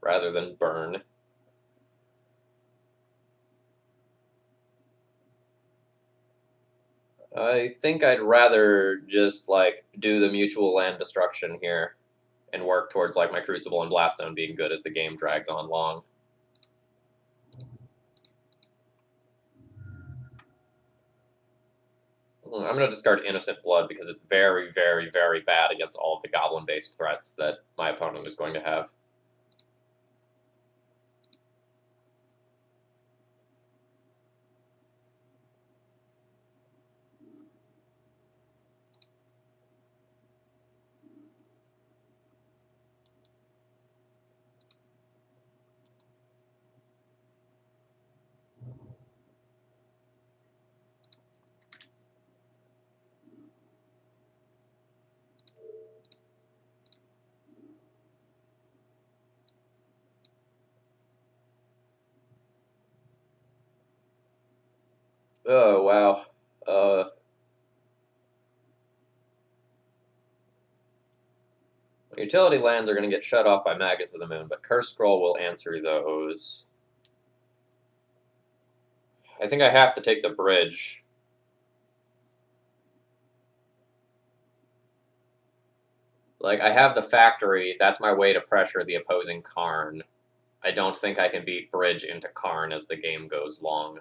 [SPEAKER 1] rather than Burn. I think I'd rather just, like, do the mutual land destruction here and work towards, like, my Crucible and Blaststone being good as the game drags on long. I'm going to discard Innocent Blood because it's very, very, very bad against all of the Goblin-based threats that my opponent is going to have. Oh, wow. Utility lands are going to get shut off by Magus of the Moon, but Curse Scroll will answer those. I think I have to take the bridge. Like, I have the factory. That's my way to pressure the opposing Karn. I don't think I can beat bridge into Karn as the game goes long.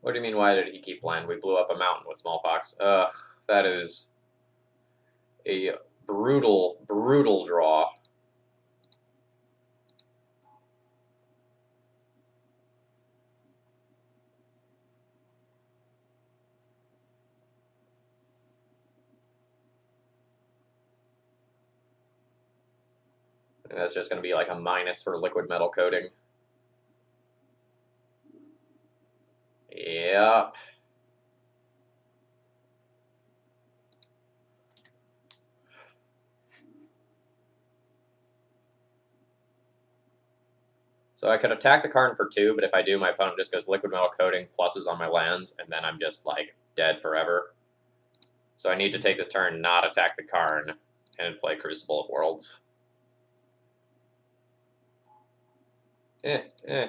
[SPEAKER 1] What do you mean, why did he keep land? We blew up a mountain with smallpox. Ugh, that is a brutal, brutal draw. And that's just going to be like a minus for liquid metal coating. Yep. So I could attack the Karn for 2, but if I do, my opponent just goes liquid metal coating, pluses on my lands, and then I'm just, like, dead forever. So I need to take this turn, not attack the Karn, and play Crucible of Worlds. Eh.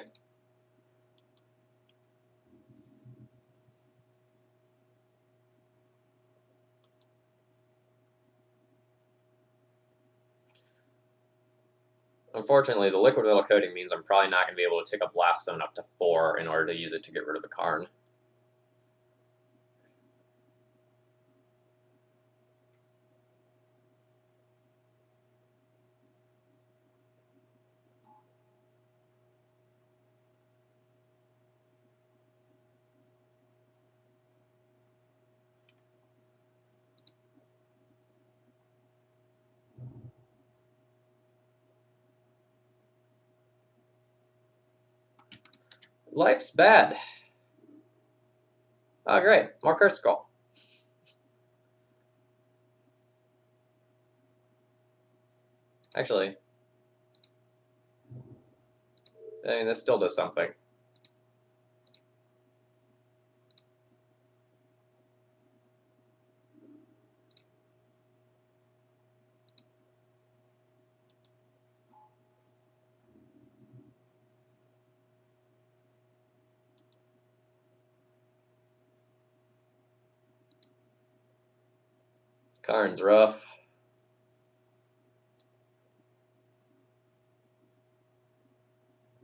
[SPEAKER 1] Unfortunately, the liquid metal coating means I'm probably not going to be able to take a Blast Zone up to 4 in order to use it to get rid of the Karn. Life's bad. Oh, great. More Curse Scroll. Actually, I mean, this still does something. This Karn's rough.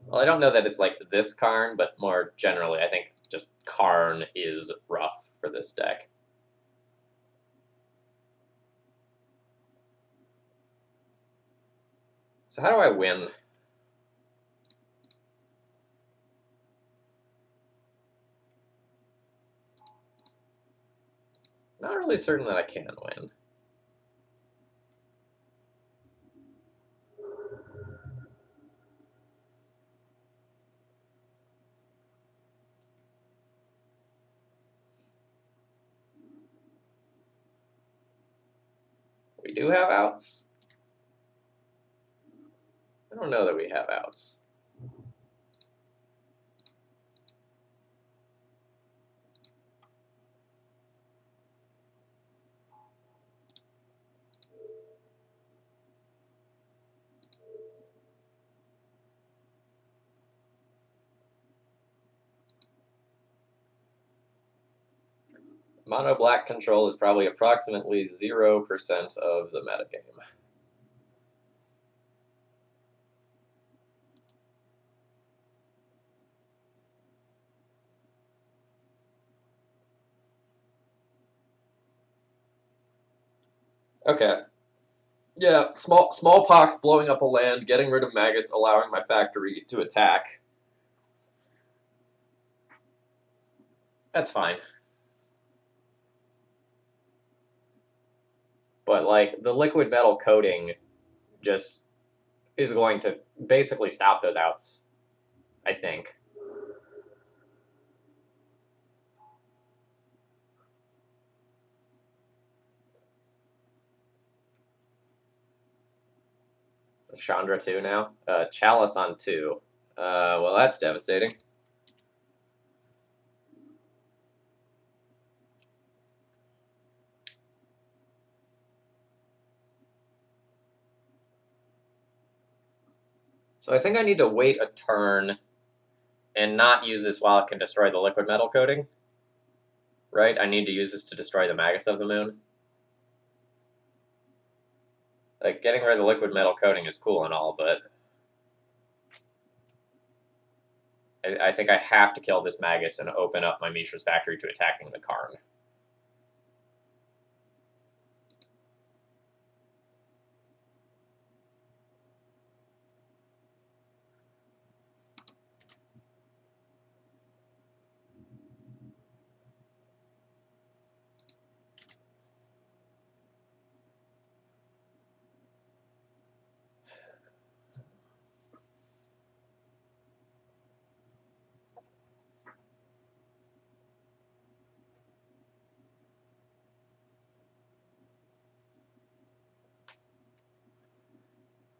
[SPEAKER 1] Well, I don't know that it's like this Karn, but more generally, I think just Karn is rough for this deck. So how do I win? Not really certain that I can win. We do have outs? I don't know that we have outs. Mono black control is probably approximately 0% of the metagame. Okay. Yeah, smallpox blowing up a land, getting rid of Magus, allowing my factory to attack. That's fine. But like the liquid metal coating just is going to basically stop those outs, I think. So Chandra 2 now. Chalice on 2. Well, that's devastating. So I think I need to wait a turn and not use this while it can destroy the liquid metal coating. Right? I need to use this to destroy the Magus of the Moon. Like, getting rid of the liquid metal coating is cool and all, but I think I have to kill this Magus and open up my Mishra's factory to attacking the Karn.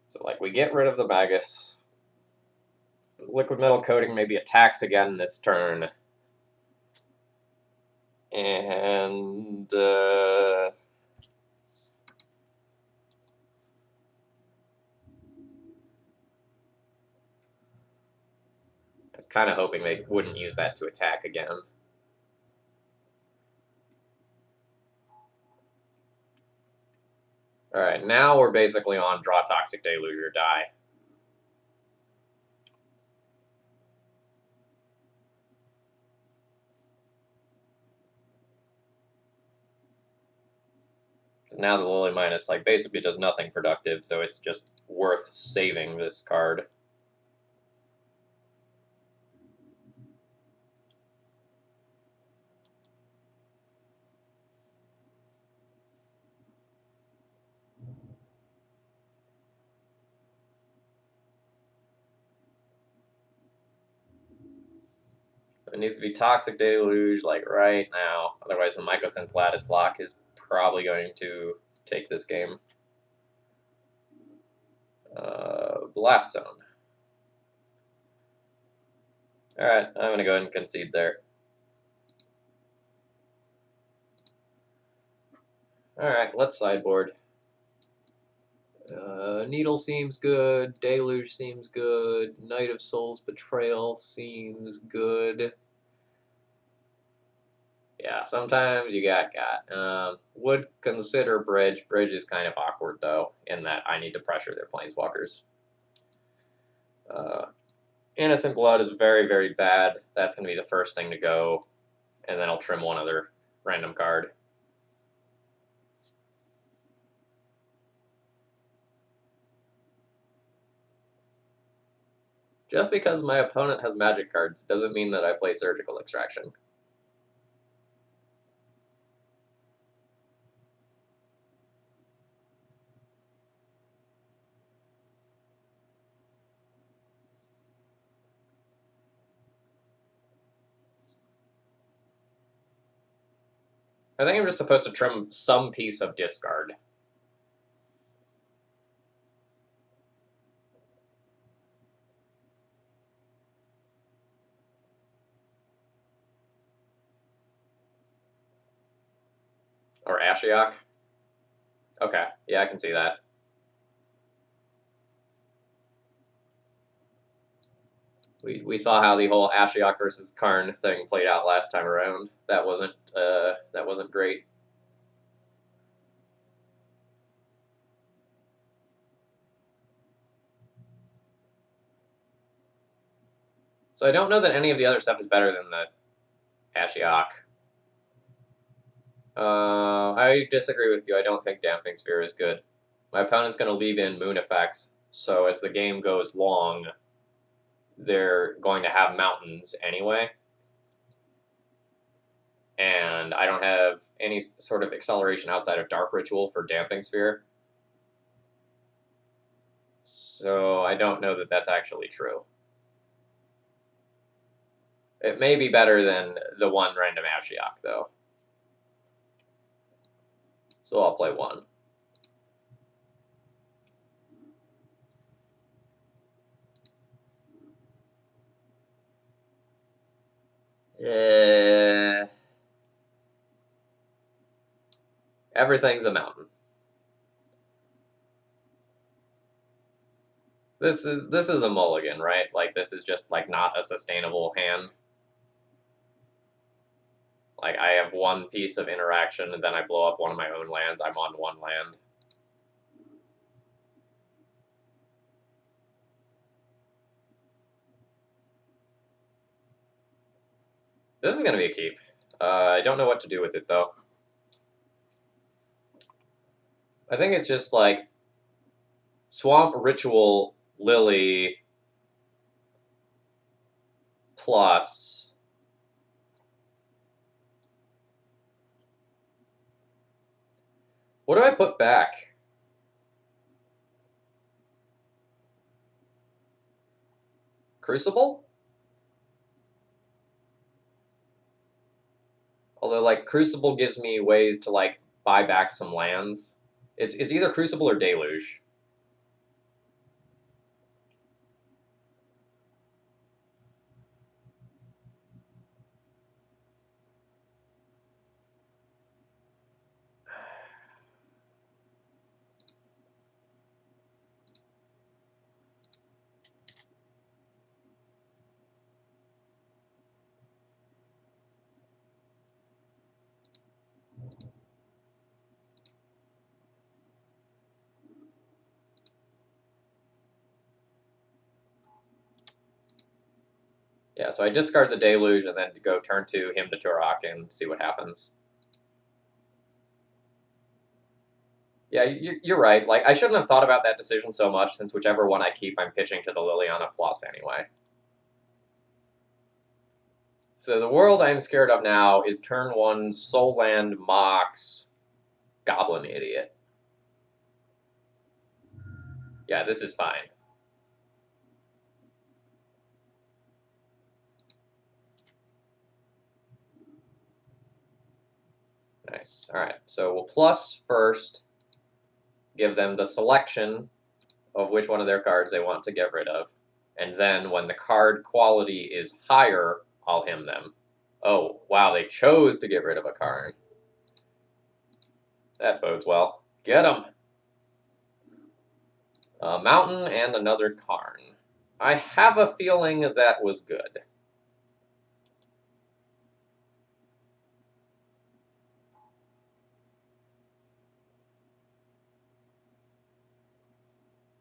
[SPEAKER 1] So, like, we get rid of the Magus. The liquid metal coating maybe attacks again this turn. And, I was kind of hoping they wouldn't use that to attack again. Alright, now we're basically on draw Toxic Deluge or die. Now the Lily Minus like basically does nothing productive, so it's just worth saving this card. It needs to be Toxic Deluge like right now, otherwise the Mycosynth Lattice Lock is probably going to take this game. Blast Zone. Alright, I'm going to go ahead and concede there. Alright, let's sideboard. Needle seems good. Deluge seems good. Knight of Souls Betrayal seems good. Yeah, sometimes you got. Would consider Bridge. Bridge is kind of awkward, though, in that I need to pressure their Planeswalkers. Innocent Blood is very, very bad. That's going to be the first thing to go. And then I'll trim one other random card. Just because my opponent has magic cards doesn't mean that I play Surgical Extraction. I think I'm just supposed to trim some piece of discard. Or Ashiok. Okay, yeah, I can see that. We saw how the whole Ashiok versus Karn thing played out last time around. That wasn't great. So I don't know that any of the other stuff is better than the Ashiok. I disagree with you. I don't think Damping Sphere is good. My opponent's going to leave in moon effects, so as the game goes long, they're going to have mountains anyway. And I don't have any sort of acceleration outside of Dark Ritual for Damping Sphere. So I don't know that that's actually true. It may be better than the one random Ashiok, though. So I'll play one. Everything's a mountain. This is a mulligan, right? Like, this is just, like, not a sustainable hand. Like, I have one piece of interaction, and then I blow up one of my own lands. I'm on one land. This is going to be a keep. I don't know what to do with it, though. I think it's just, like, Swamp, Ritual, Lily, plus... What do I put back? Crucible? Although, like, Crucible gives me ways to, like, buy back some lands. It's either Crucible or Deluge. Yeah, so I discard the Deluge and then go turn 2, him to Turok, and see what happens. Yeah, you're right. Like, I shouldn't have thought about that decision so much, since whichever one I keep, I'm pitching to the Liliana Plus anyway. So the world I'm scared of now is turn 1, Soul Land, Mox, Goblin Idiot. Yeah, this is fine. Nice. All right, so we'll plus first, give them the selection of which one of their cards they want to get rid of. And then when the card quality is higher, I'll him them. Oh, wow, they chose to get rid of a card. That bodes well. Get them! A mountain and another Karn. I have a feeling that was good.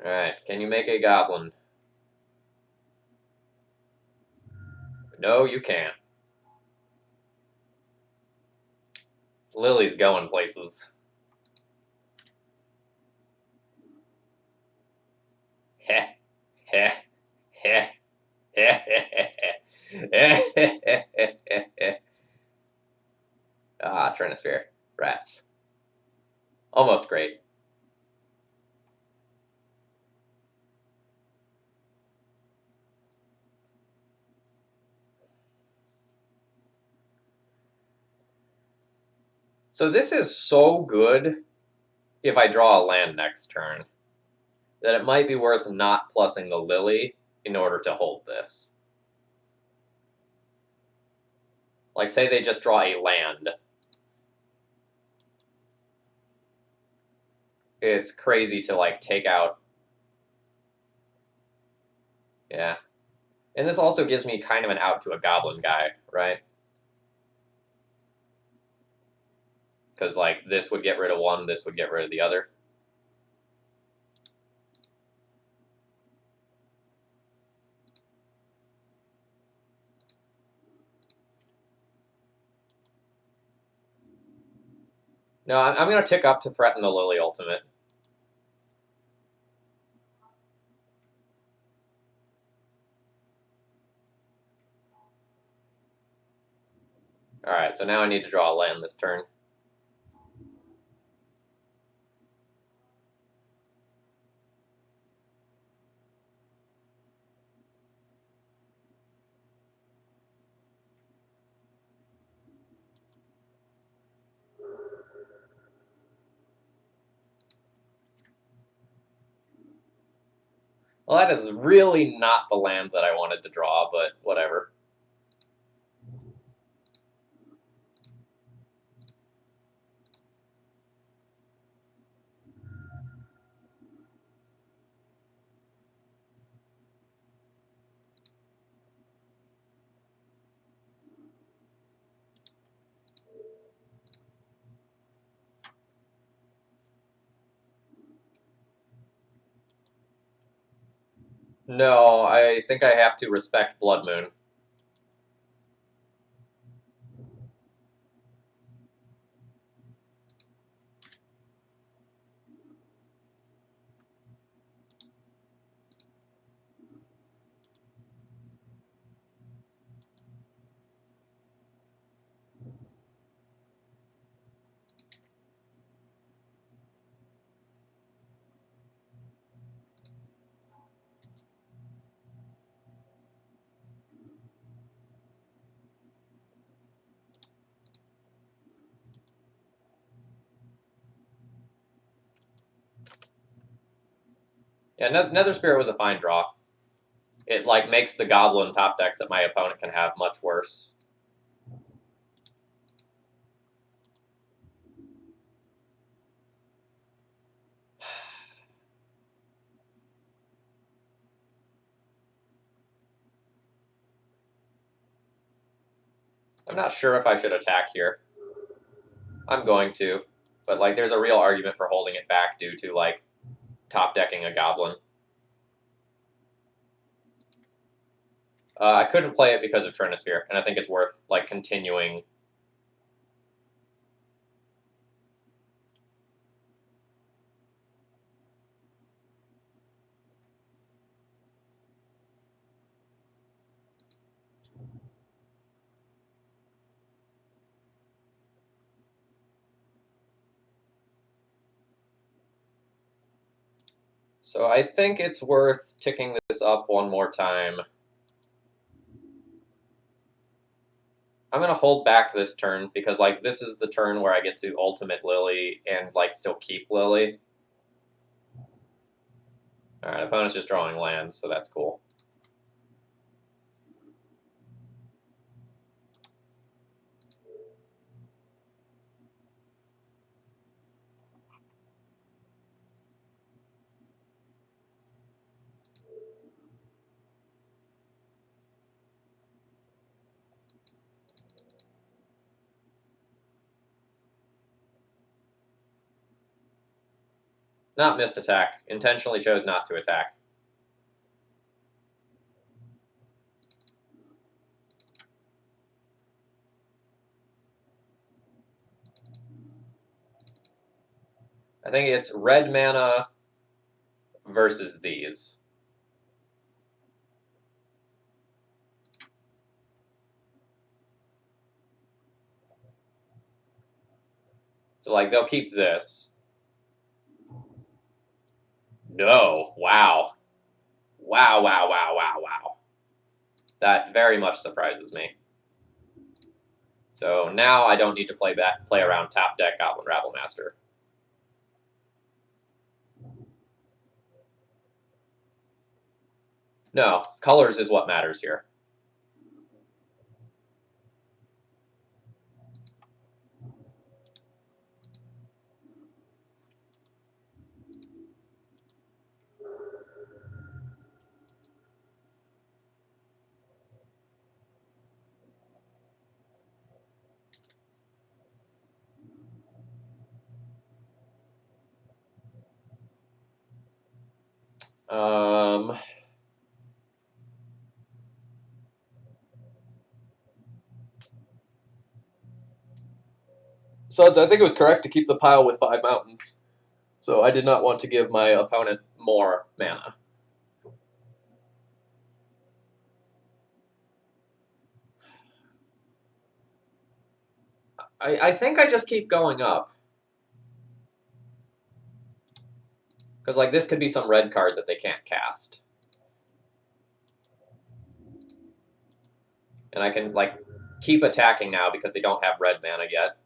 [SPEAKER 1] Alright, can you make a goblin? No, you can't. Lily's going places. Heh. Heh. Heh. Heh. Ah, Trinisphere. Rats. Almost great. So this is so good if I draw a land next turn that it might be worth not plussing the Lily in order to hold this. Like, say they just draw a land. It's crazy to, like, take out... Yeah. And this also gives me kind of an out to a goblin guy, right? Because, like, this would get rid of one, this would get rid of the other. No, I'm going to tick up to threaten the Lily Ultimate. Alright, so now I need to draw a land this turn. Well, that is really not the land that I wanted to draw, but whatever. No, I think I have to respect Blood Moon. Yeah, Nether Spirit was a fine draw. It like makes the Goblin top decks that my opponent can have much worse. I'm not sure if I should attack here. I'm going to, but like there's a real argument for holding it back due to like top decking a Goblin. I couldn't play it because of Trinisphere, and I think it's worth like continuing. So I think it's worth ticking this up one more time. I'm gonna hold back this turn because like this is the turn where I get to ultimate Lily and like still keep Lily. Alright, opponent's just drawing lands, so that's cool. Not missed attack. Intentionally chose not to attack. I think it's red mana versus these. So like they'll keep this. No. Wow. Wow, wow, wow, wow, wow. That very much surprises me. So now I don't need to play around top deck Goblin Rabblemaster. No, colors is what matters here. Suds, I think it was correct to keep the pile with 5 mountains. So I did not want to give my opponent more mana. I think I just keep going up. Because, like, this could be some red card that they can't cast. And I can, like, keep attacking now because they don't have red mana yet.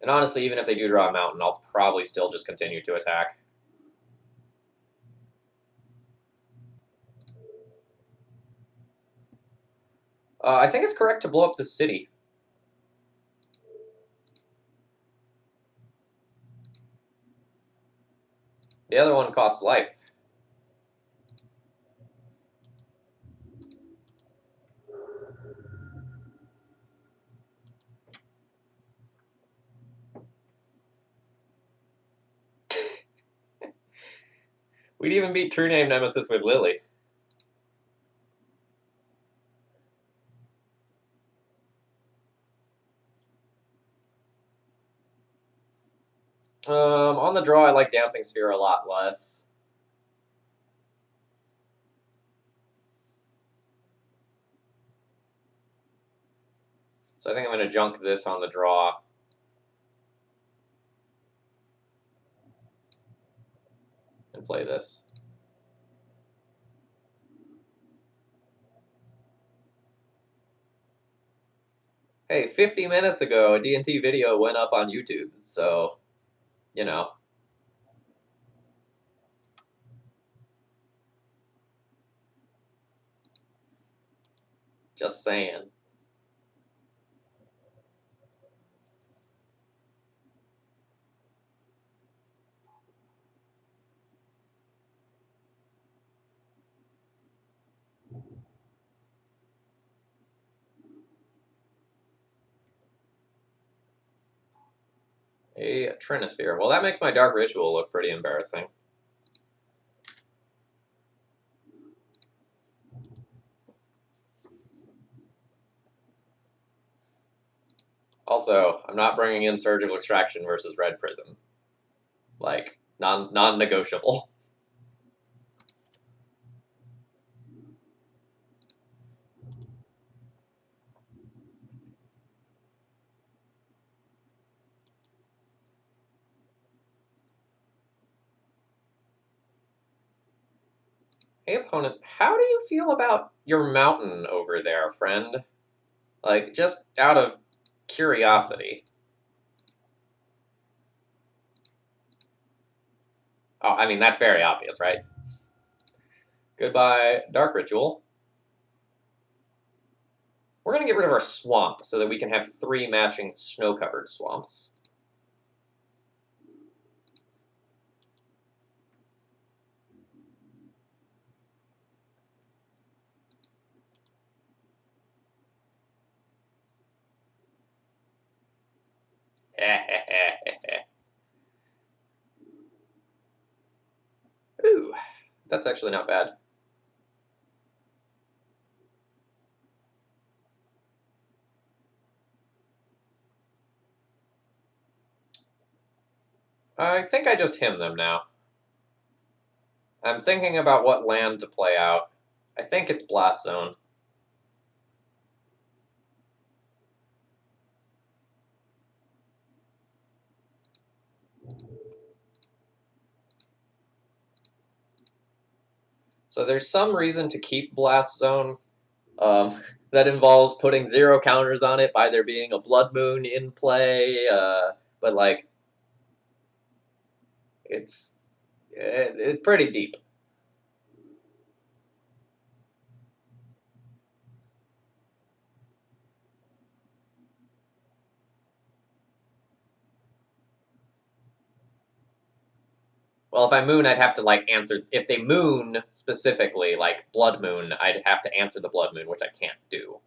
[SPEAKER 1] And honestly, even if they do draw a mountain, I'll probably still just continue to attack. I think it's correct to blow up the city. The other one costs life. We'd even beat True Name Nemesis with Lily. On the draw, I like Damping Sphere a lot less. So I think I'm going to junk this on the draw. And play this. Hey, 50 minutes ago, a D&T video went up on YouTube, so, you know. Just saying. A Trinisphere. Well, that makes my Dark Ritual look pretty embarrassing. Also, I'm not bringing in Surgical Extraction versus Red Prison. Like, non-negotiable. Hey, opponent, how do you feel about your mountain over there, friend? Like, just out of curiosity. Oh, I mean, that's very obvious, right? Goodbye, Dark Ritual. We're going to get rid of our swamp so that we can have 3 matching snow-covered swamps. Ooh, that's actually not bad. I think I just hymn them now. I'm thinking about what land to play out. I think it's Blast Zone. So there's some reason to keep Blast Zone that involves putting 0 counters on it by there being a Blood Moon in play, but like it's pretty deep. Well, if I moon, I'd have to like answer. If they moon specifically, like Blood Moon, I'd have to answer the Blood Moon, which I can't do.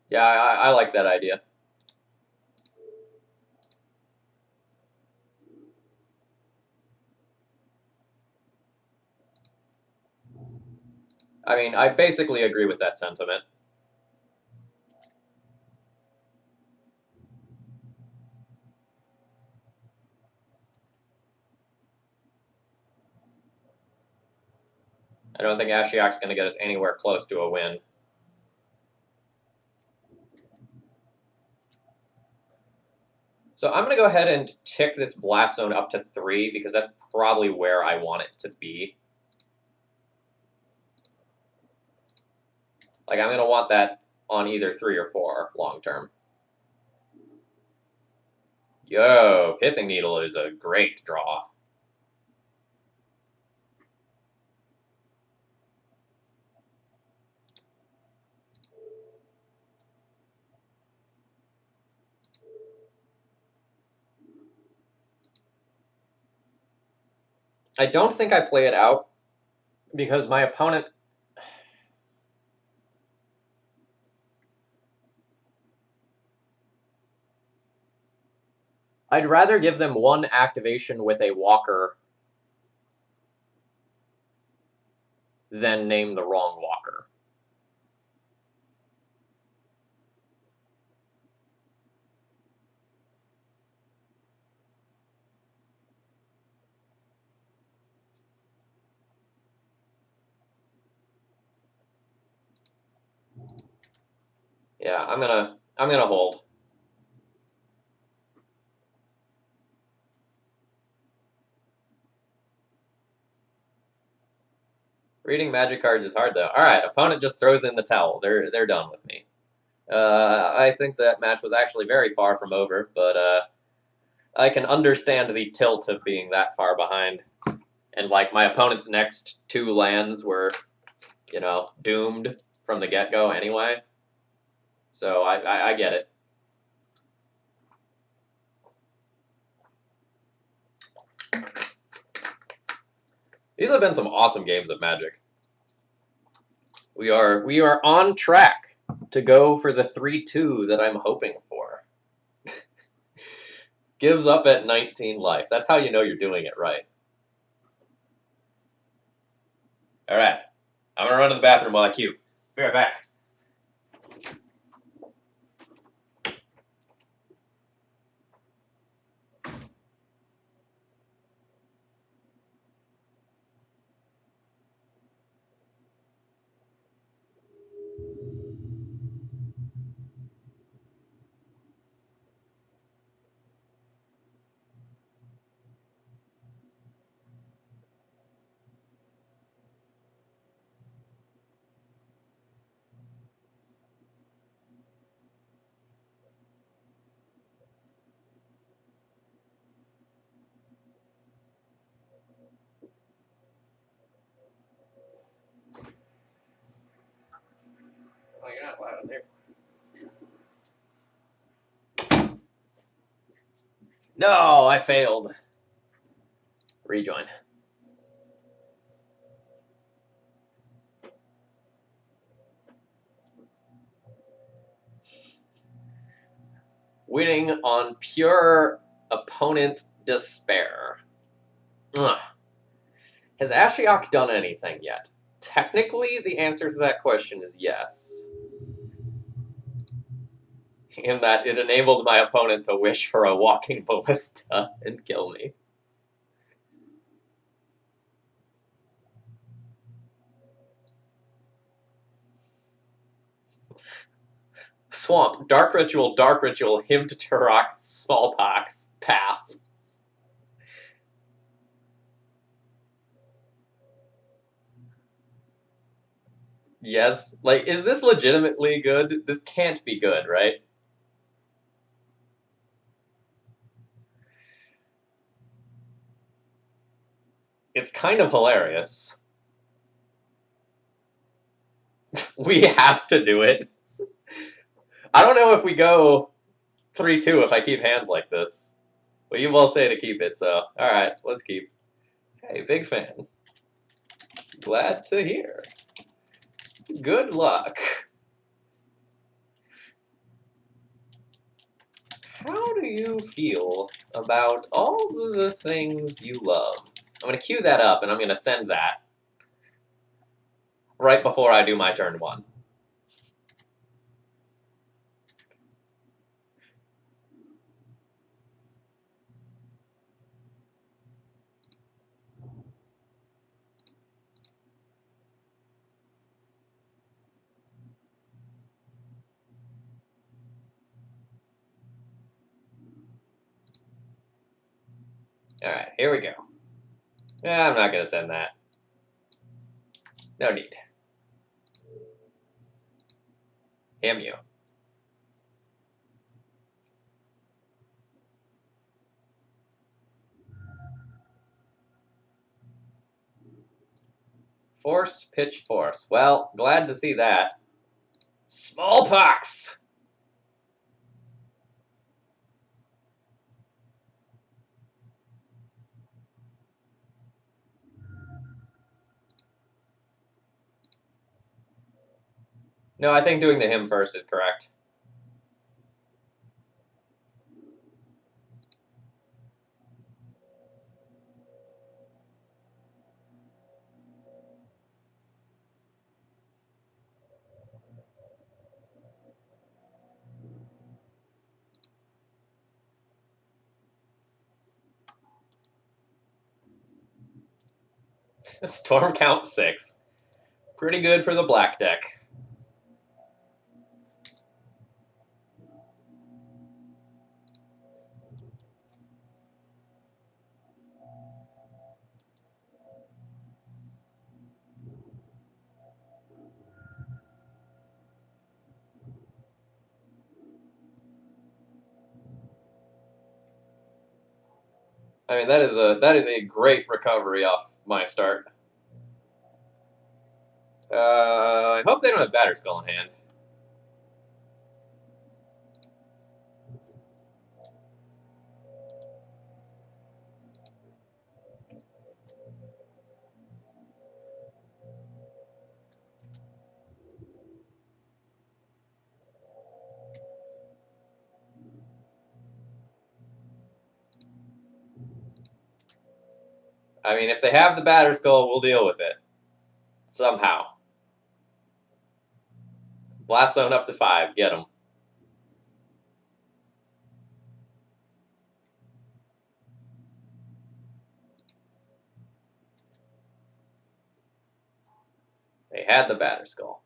[SPEAKER 1] Yeah, I like that idea. I mean, I basically agree with that sentiment. I don't think Ashiok's going to get us anywhere close to a win. So I'm going to go ahead and tick this blast zone up to 3 because that's probably where I want it to be. Like, I'm going to want that on either 3 or 4 long term. Yo, Pithing Needle is a great draw. I don't think I play it out because my opponent... I'd rather give them 1 activation with a walker than name the wrong walker. Yeah, I'm gonna hold. Reading magic cards is hard though. All right, opponent just throws in the towel. They're done with me. I think that match was actually very far from over, but I can understand the tilt of being that far behind. And like my opponent's next 2 lands were, you know, doomed from the get-go anyway. So I get it. These have been some awesome games of Magic. We are on track to go for the 3-2 that I'm hoping for. Gives up at 19 life. That's how you know you're doing it right. All right. I'm going to run to the bathroom while I queue. Be right back. Oh, you're not loud in there. No, I failed. Rejoin. Winning on pure opponent despair. Ugh. Has Ashiok done anything yet? Technically, the answer to that question is yes. In that it enabled my opponent to wish for a walking ballista and kill me. Swamp, Dark Ritual, Hymn to Turok, Smallpox, pass. Yes. Like, is this legitimately good? This can't be good, right? It's kind of hilarious. We have to do it. I don't know if we go 3-2 if I keep hands like this. But you will say to keep it, so alright, let's keep. Hey, big fan. Glad to hear. Good luck. do you feel about all the things you love? I'm going to queue that up, and I'm going to send that right before I do my turn 1. Alright, here we go. I'm not going to send that. No need. You. Force, pitch, force. Well, glad to see that. Smallpox! No, I think doing the hymn first is correct. Storm count 6. Pretty good for the black deck. I mean, that is a great recovery off my start. I hope they don't have Batterskull in hand. I mean, if they have the Batterskull, we'll deal with it. Somehow. Blast Zone up to 5. Get them. They had the Batterskull.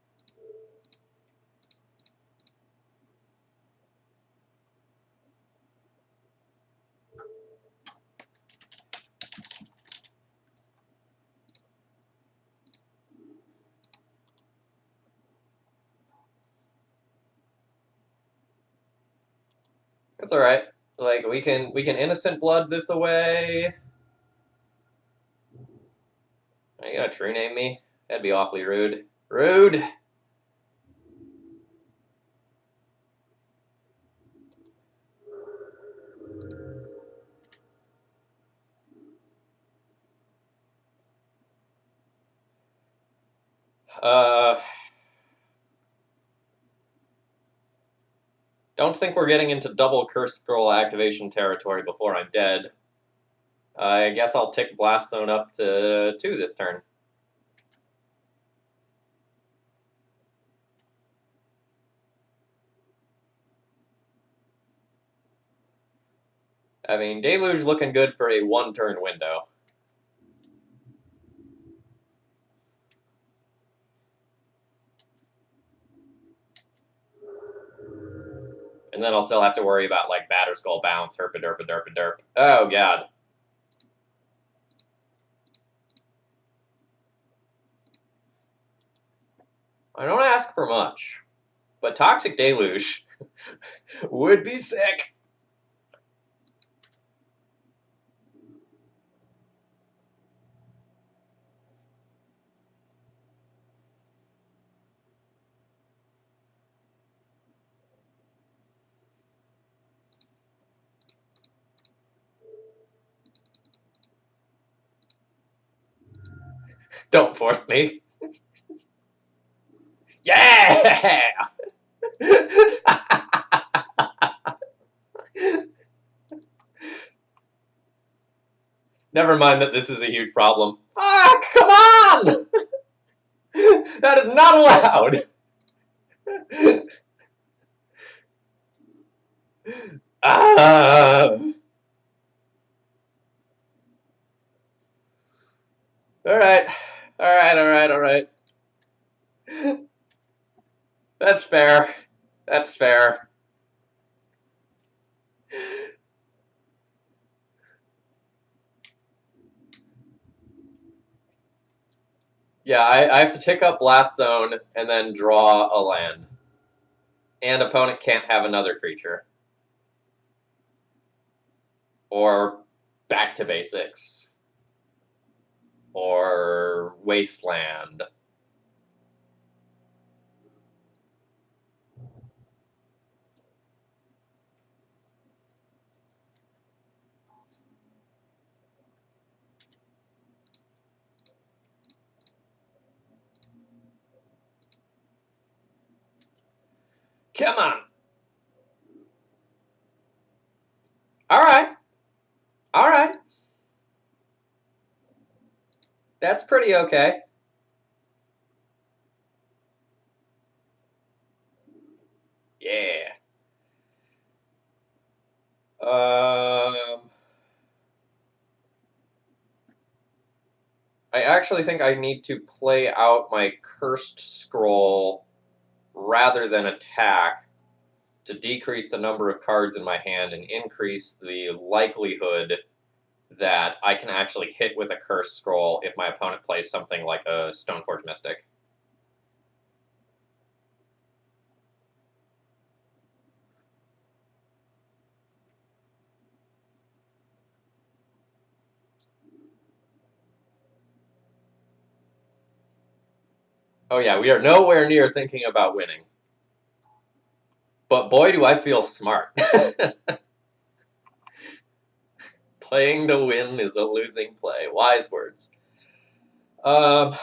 [SPEAKER 1] That's all right. Like we can innocent blood this away. Are you gonna true name me? That'd be awfully rude. Rude. Don't think we're getting into double Curse Scroll activation territory before I'm dead. I guess I'll tick Blast Zone up to 2 this turn. I mean, Deluge looking good for a 1-turn window. And then I'll still have to worry about, like, Batterskull bounce, herpa-derpa-derpa-derp. Oh, God. I don't ask for much, but Toxic Deluge would be sick. Don't force me. Yeah! Never mind that this is a huge problem. Fuck! Come on! That is not allowed! Ah! Alright. Alright. That's fair. That's fair. Yeah, I have to tick up Blast Zone and then draw a land. And opponent can't have another creature. Or Back to Basics. Or Wasteland. Come on! Alright. That's pretty okay. Yeah. I actually think I need to play out my Cursed Scroll rather than attack to decrease the number of cards in my hand and increase the likelihood that I can actually hit with a Cursed Scroll if my opponent plays something like a Stoneforge Mystic. Oh yeah, we are nowhere near thinking about winning. But boy, do I feel smart. Playing to win is a losing play. Wise words. Am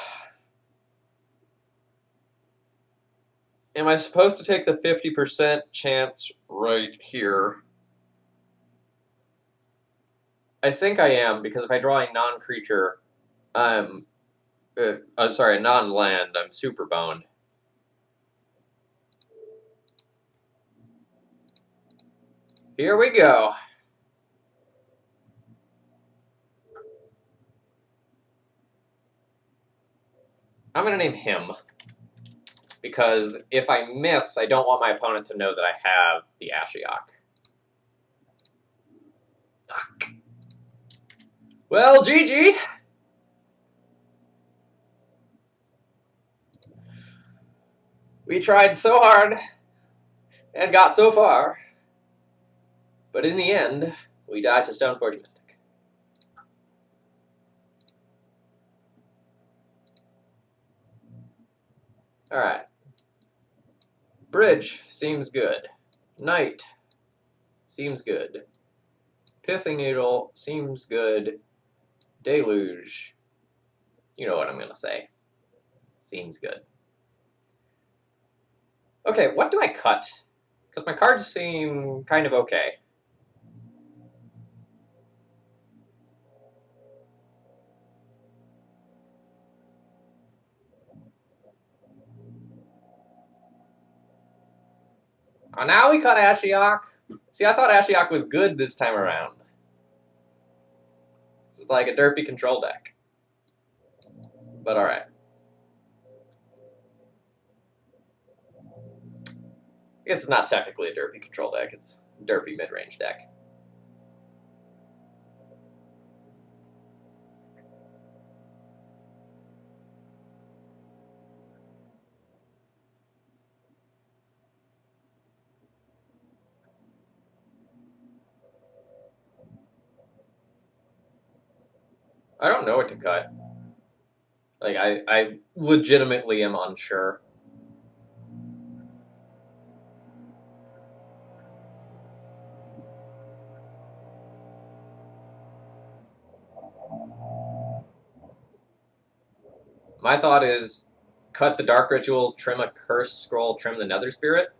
[SPEAKER 1] I supposed to take the 50% chance right here? I think I am, because if I draw a non-creature, I'm sorry, a non-land, I'm super boned. Here we go. I'm going to name him. Because if I miss, I don't want my opponent to know that I have the Ashiok. Fuck. Well, GG. We tried so hard and got so far. But in the end, we died to Stoneforge Mystic. Alright. Bridge seems good. Knight seems good. Pithing Needle seems good. Deluge. You know what I'm going to say. Seems good. Okay, what do I cut? Because my cards seem kind of okay. Oh, now we cut Ashiok. See, I thought Ashiok was good this time around. It's like a derpy control deck. But alright. I guess it's not technically a derpy control deck, it's a derpy mid-range deck. I don't know what to cut. Like, I legitimately am unsure. My thought is cut the Dark Rituals, trim a Curse Scroll, trim the Nether Spirit.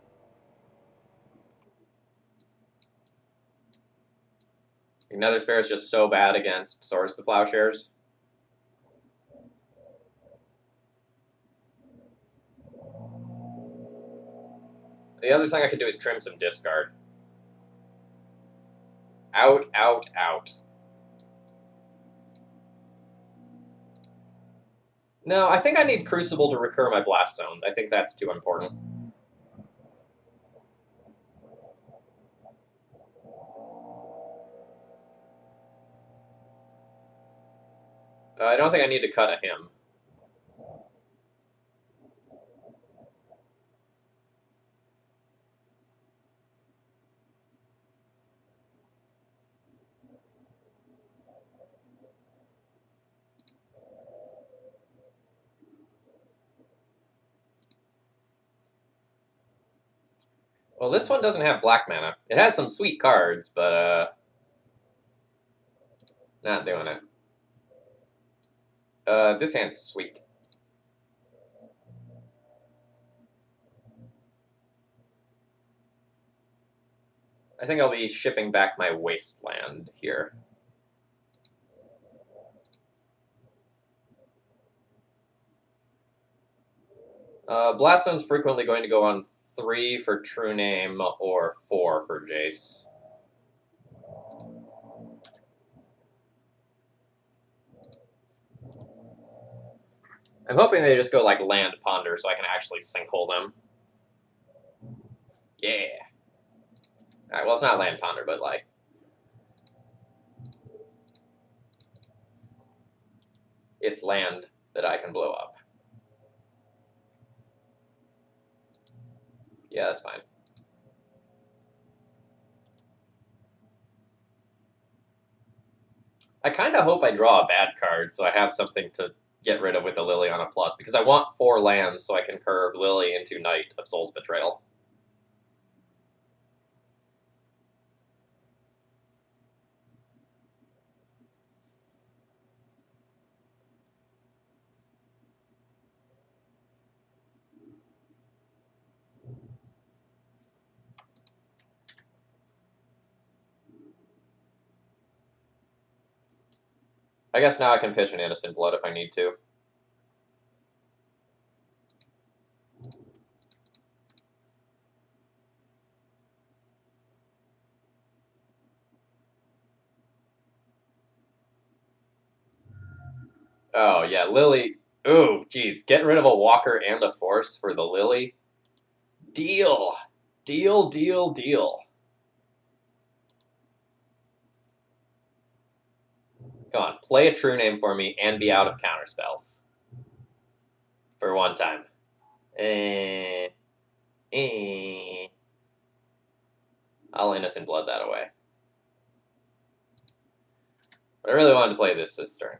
[SPEAKER 1] Another Spare is just so bad against Swords to Plowshares. The other thing I could do is trim some discard. Out, out, out. No, I think I need Crucible to recur my Blast Zones. I think that's too important. I don't think I need to cut a him. Well, this one doesn't have black mana. It has some sweet cards, but, not doing it. This hand's sweet. I think I'll be shipping back my Wasteland here. Blast Zone's frequently going to go on 3 for True Name or 4 for Jace. I'm hoping they just go like Land Ponder so I can actually Sinkhole them. Yeah. Alright, well, it's not Land Ponder, but like... it's land that I can blow up. Yeah, that's fine. I kind of hope I draw a bad card so I have something to get rid of with the Liliana Plus, because I want 4 lands so I can curve Lily into Knight of Soul's Betrayal. I guess now I can pitch an Innocent Blood if I need to. Oh, yeah, Lily. Ooh, geez. Get rid of a Walker and a Force for the Lily. Deal. Deal, deal, deal. Come on, play a True Name for me and be out of counterspells. For one time. I'll Innocent Blood that away. But I really wanted to play this turn.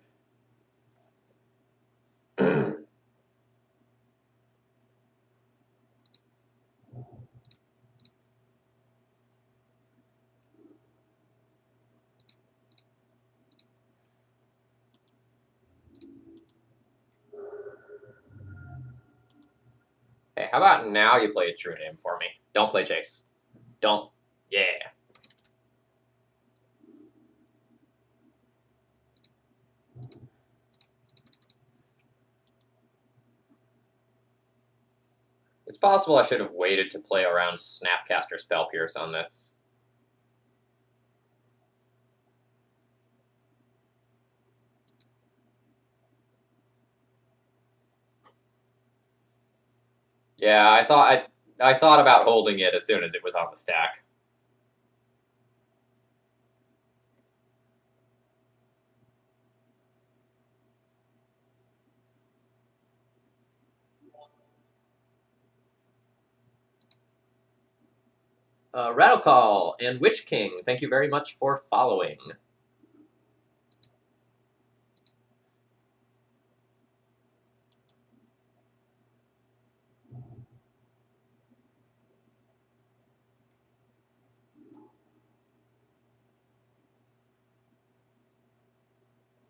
[SPEAKER 1] Hey, how about now you play a True Name for me? Don't play Chase. Don't. Yeah. It's possible I should have waited to play around Snapcaster Spell Pierce on this. Yeah, I thought about holding it as soon as it was on the stack. Rattle Call and Witch King, thank you very much for following.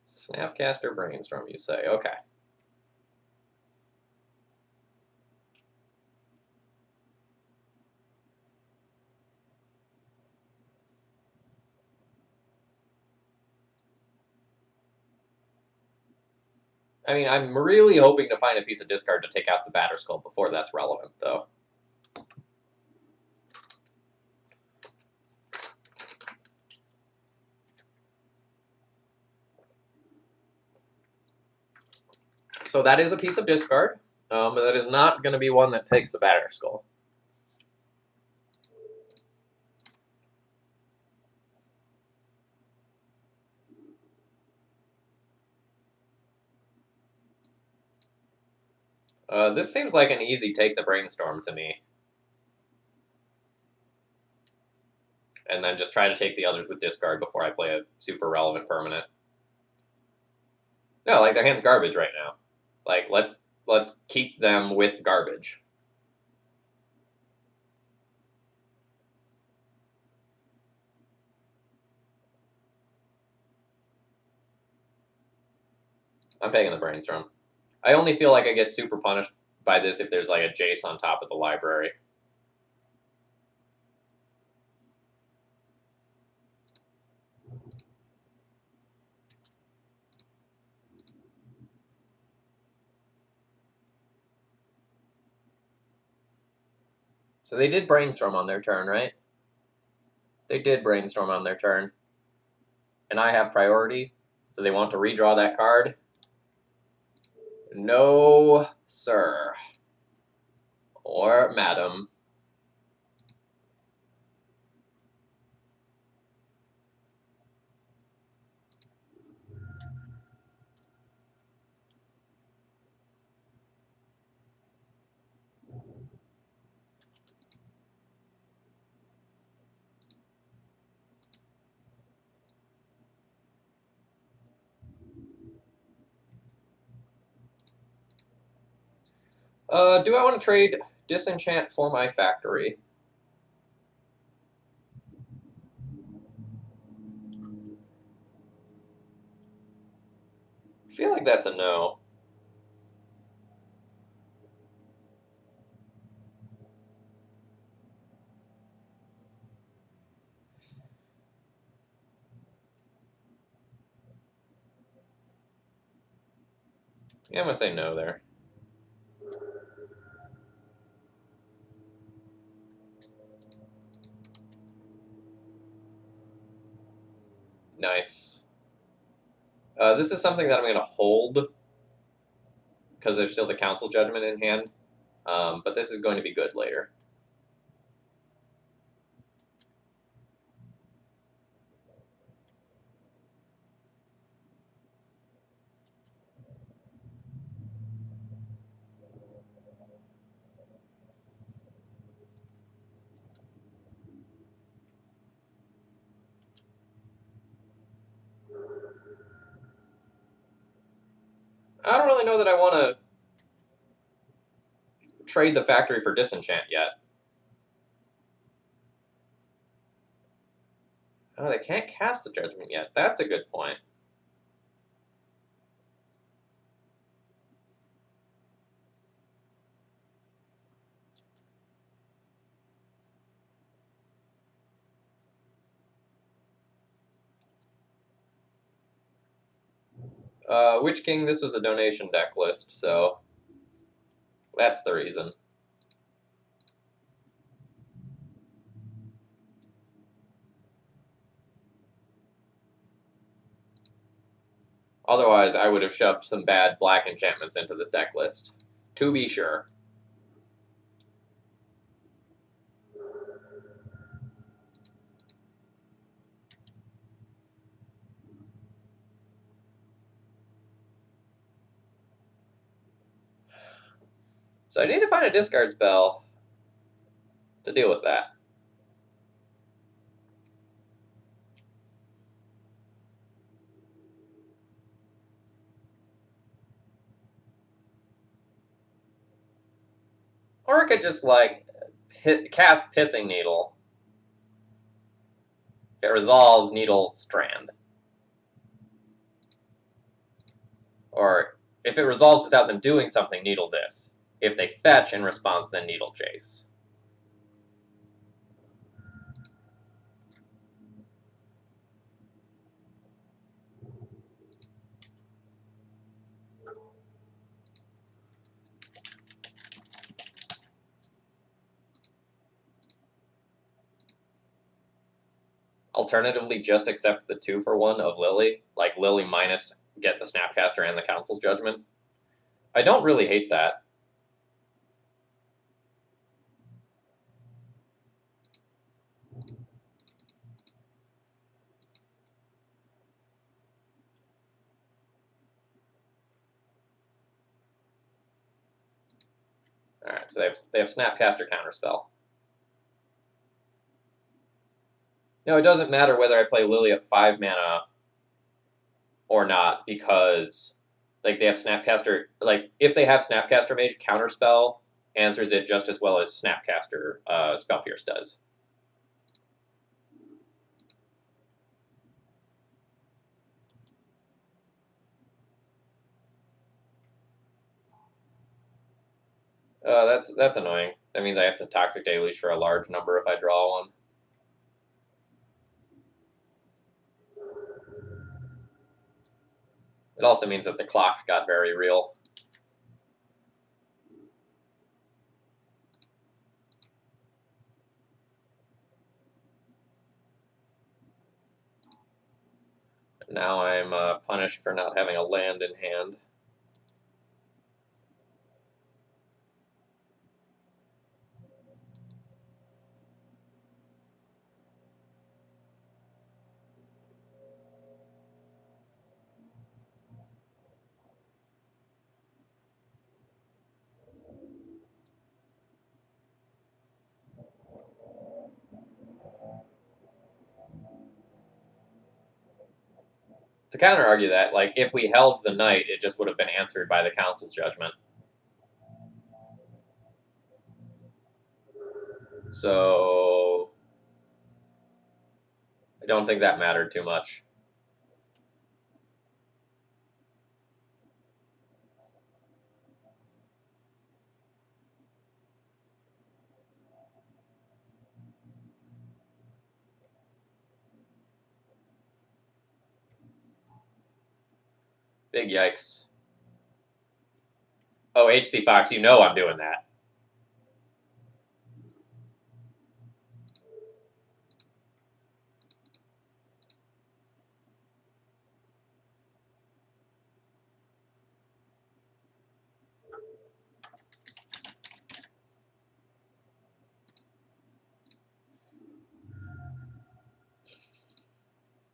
[SPEAKER 1] Snapcaster Brainstorm, you say? Okay. I mean, I'm really hoping to find a piece of discard to take out the Batterskull before that's relevant, though. So that is a piece of discard, but that is not going to be one that takes the Batterskull. This seems like an easy take the Brainstorm to me. And then just try to take the others with discard before I play a super relevant permanent. No, like, their hand's garbage right now. Like, let's keep them with garbage. I'm taking the Brainstorm. I only feel like I get super punished by this if there's like a Jace on top of the library. So they did Brainstorm on their turn, right? They did Brainstorm on their turn. And I have priority, so they want to redraw that card. No, sir. Or madam. Do I want to trade Disenchant for my factory? I feel like that's a no. Yeah, I'm going to say no there. Nice. This is something that I'm going to hold because there's still the Council Judgment in hand. But this is going to be good later. I don't really know that I want to trade the factory for Disenchant yet. Oh, they can't cast the Judgment yet. That's a good point. Witch King, this was a donation deck list, so that's the reason. Otherwise, I would have shoved some bad black enchantments into this deck list, to be sure. So I need to find a discard spell to deal with that. Or I could just, like, cast Pithing Needle. If it resolves, Needle Strand. Or, if it resolves without them doing something, Needle this. If they fetch in response, then Needle Jace. Alternatively, just accept the 2-for-1 of Lily, like Lily minus get the Snapcaster and the Council's Judgment. I don't really hate that. Alright, so they have Snapcaster Counterspell. No, it doesn't matter whether I play Lily at 5 mana or not, because like they have Snapcaster, like if they have Snapcaster Mage, Counterspell answers it just as well as Snapcaster Spell Pierce does. That's annoying. That means I have to Toxic Deluge for a large number if I draw one. It also means that the clock got very real. Now I'm punished for not having a land in hand. To counter-argue that, like, if we held the knight, it just would have been answered by the Council's Judgment. So I don't think that mattered too much. Big yikes. Oh, HC Fox, you know I'm doing that.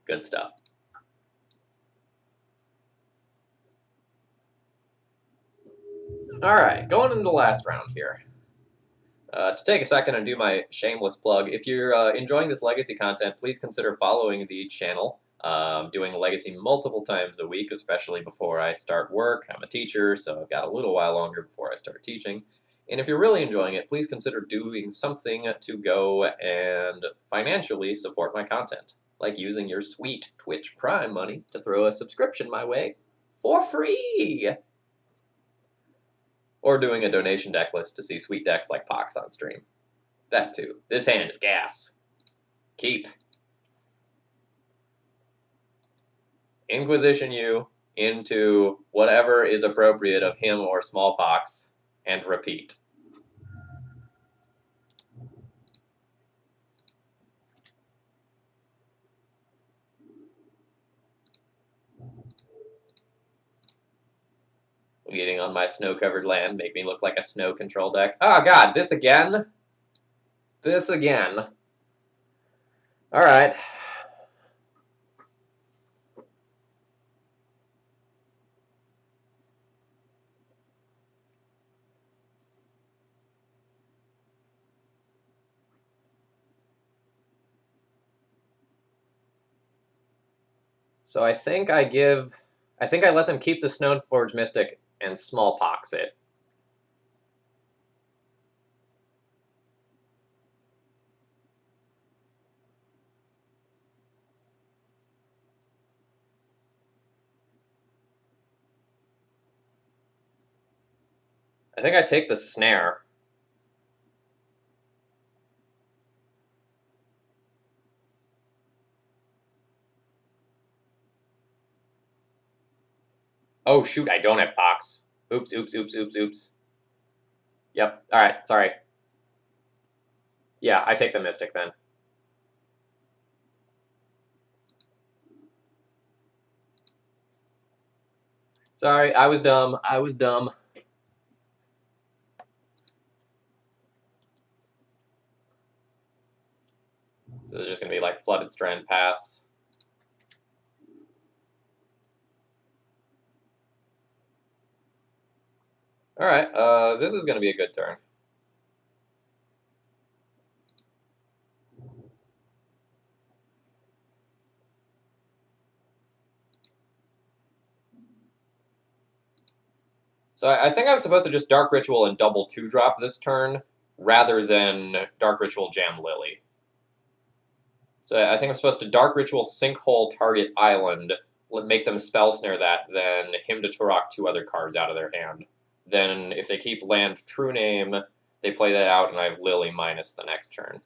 [SPEAKER 1] Good stuff. Alright, going into the last round here. To take a second and do my shameless plug, if you're enjoying this Legacy content, please consider following the channel. Doing Legacy multiple times a week, especially before I start work. I'm a teacher, so I've got a little while longer before I start teaching. And if you're really enjoying it, please consider doing something to go and financially support my content, like using your sweet Twitch Prime money to throw a subscription my way for free! Or doing a donation deck list to see sweet decks like Pox on stream. That too. This hand is gas. Keep. Inquisition you into whatever is appropriate of him or Smallpox, and repeat. Leading on my snow-covered land make me look like a snow control deck. Oh god, this again? This again. Alright. So I think I let them keep the Stoneforge Mystic and Smallpox it. I think I take the Snare. Oh shoot, I don't have Pox. Oops, oops, oops, oops, oops. Yep, alright, sorry. Yeah, I take the Mystic then. Sorry, I was dumb. I was dumb. So there's just going to be like Flooded Strand Pass. Alright, this is going to be a good turn. So I think I'm supposed to just Dark Ritual and double 2-drop this turn, rather than Dark Ritual Jam Lily. So I think I'm supposed to Dark Ritual Sinkhole target island, make them Spell Snare that, then Hymn to Turok 2 other cards out of their hand. Then if they keep land True Name, they play that out, and I have Lily minus the next turn.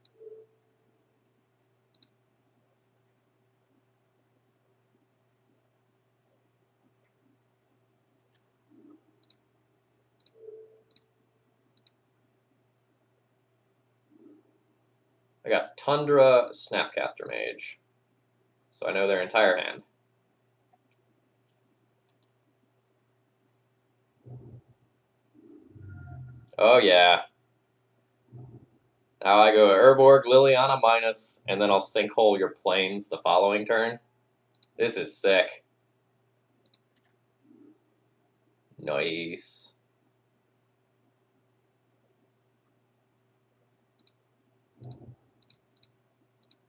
[SPEAKER 1] I got Tundra, Snapcaster Mage. So I know their entire hand. Oh yeah. Now I go Urborg, Liliana minus, and then I'll Sinkhole your Plains the following turn. This is sick. Nice.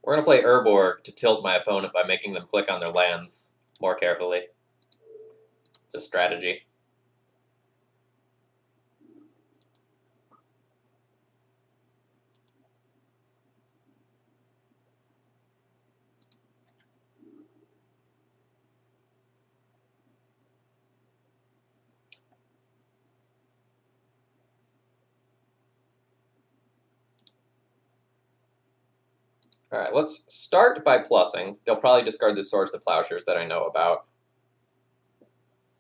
[SPEAKER 1] We're going to play Urborg to tilt my opponent by making them click on their lands more carefully. It's a strategy. Alright, let's start by plussing. They'll probably discard the Swords to Plowshares that I know about.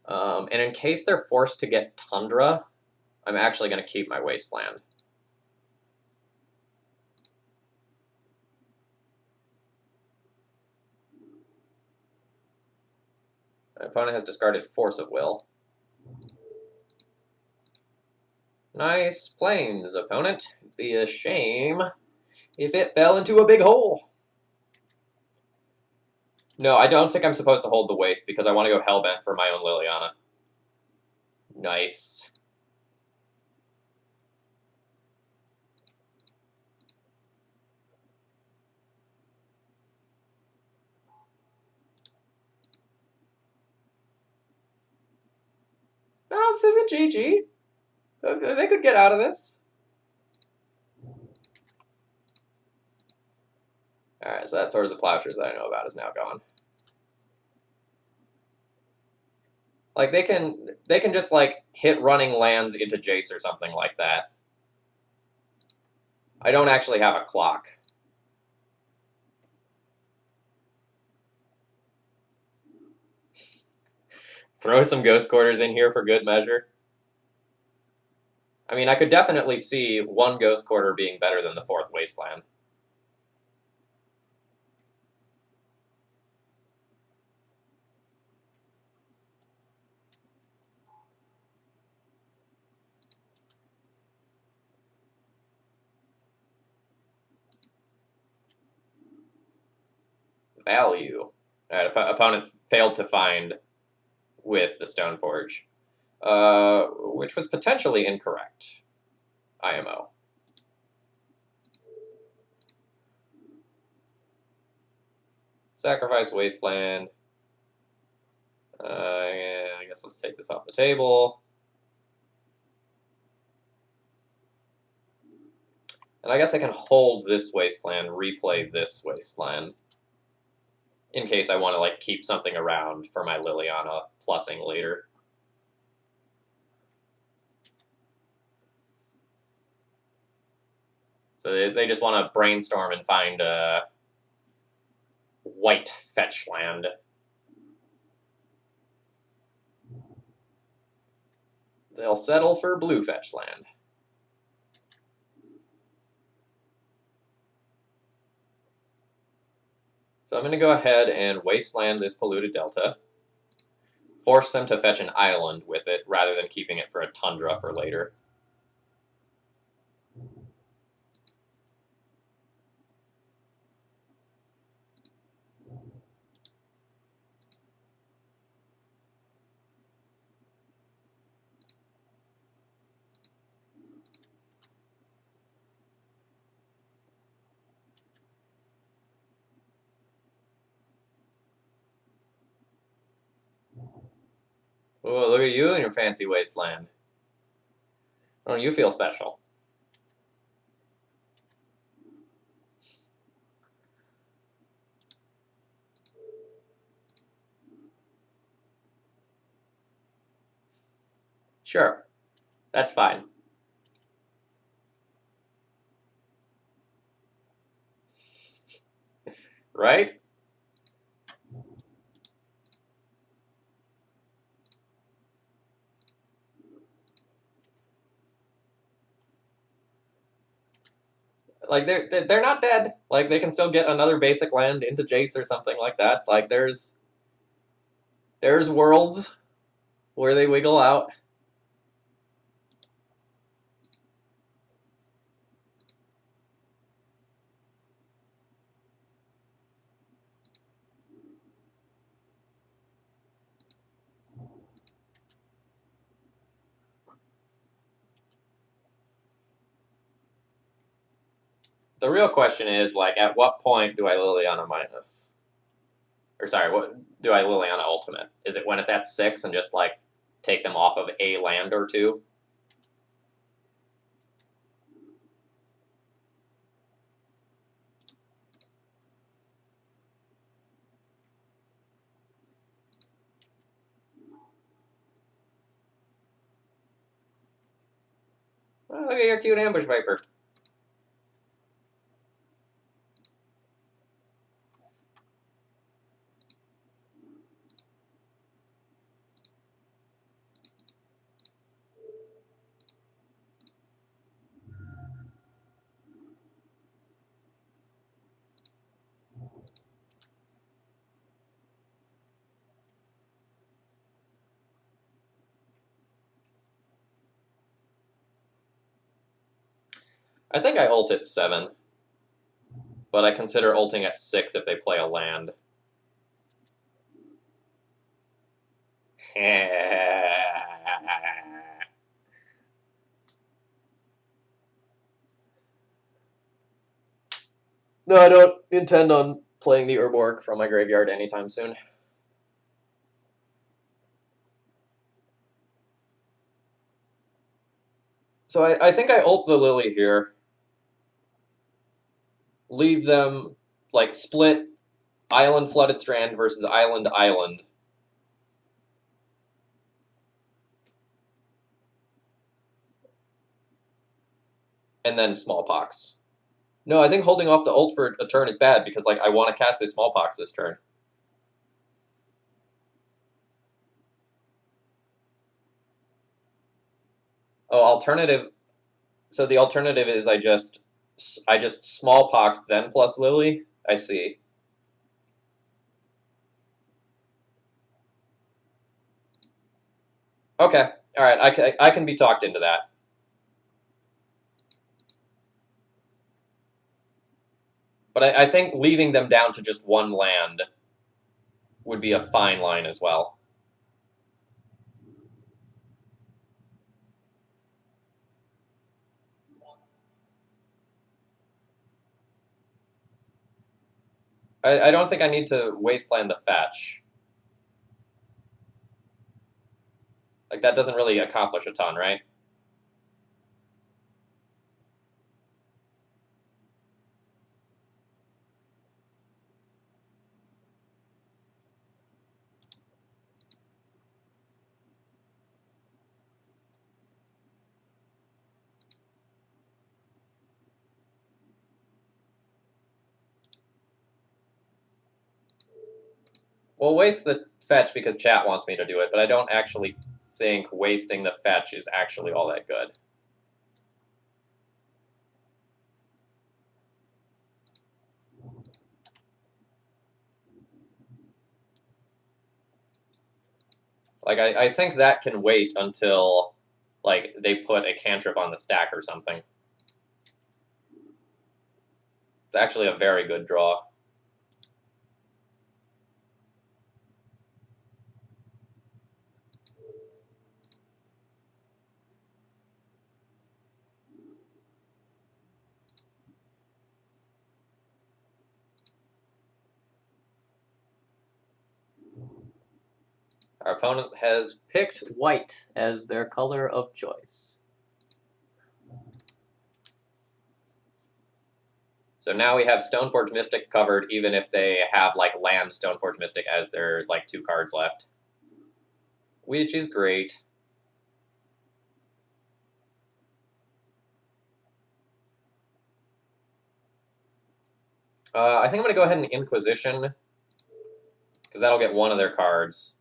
[SPEAKER 1] And in case they're forced to get Tundra, I'm actually going to keep my Wasteland. My opponent has discarded Force of Will. Nice Plains, opponent. It'd be a shame if it fell into a big hole. No, I don't think I'm supposed to hold the waste because I want to go Hellbent for my own Liliana. Nice. No, this isn't GG. They could get out of this. Alright, so that Swords of Plowshares that I know about is now gone. Like, they can just, like, hit running lands into Jace or something like that. I don't actually have a clock. Throw some Ghost Quarters in here for good measure. I mean, I could definitely see one Ghost Quarter being better than the 4th Wasteland. Value. Alright, opponent failed to find with the Stoneforge, which was potentially incorrect. IMO. Sacrifice Wasteland. Yeah, I guess let's take this off the table. And I guess I can hold this Wasteland, replay this Wasteland, in case I want to like keep something around for my Liliana plussing later. So they just want to brainstorm and find a white fetch land. They'll settle for blue fetch land. So I'm going to go ahead and wasteland this Polluted Delta force them to fetch an island with it rather than keeping it for a tundra for later. Oh, look at you in your fancy wasteland. Oh, you feel special. Sure, that's fine. Right? Like they're not dead. Like they can still get another basic land into Jace or something like that. Like there's worlds where they wiggle out. The real question is, like, at what point do I Liliana minus? Or sorry, what do I Liliana ultimate? Is it when it's at 6 and just, like, take them off of a land or two? Oh, look at your cute ambush viper. I think I ult at 7, but I consider ulting at 6 if they play a land. No, I don't intend on playing the Urborg from my graveyard anytime soon. So I think I ult the Lily here. Leave them, like, split Island Flooded Strand versus Island Island. And then Smallpox. No, I think holding off the ult for a turn is bad because, like, I want to cast a Smallpox this turn. Oh, alternative. So the alternative is I just Smallpox then plus Lily. I see. Okay, all right. I can be talked into that. But I think leaving them down to just one land would be a fine line as well. I don't think I need to wasteland the fetch. Like, that doesn't really accomplish a ton, right? We'll waste the fetch because chat wants me to do it, but I don't actually think wasting the fetch is actually all that good. Like, I think that can wait until, like, they put a cantrip on the stack or something. It's actually a very good draw. Our opponent has picked white as their color of choice. So now we have Stoneforge Mystic covered, even if they have, like, land Stoneforge Mystic as their, like, 2 cards left. Which is great. I think I'm going to go ahead and Inquisition, because that'll get one of their cards.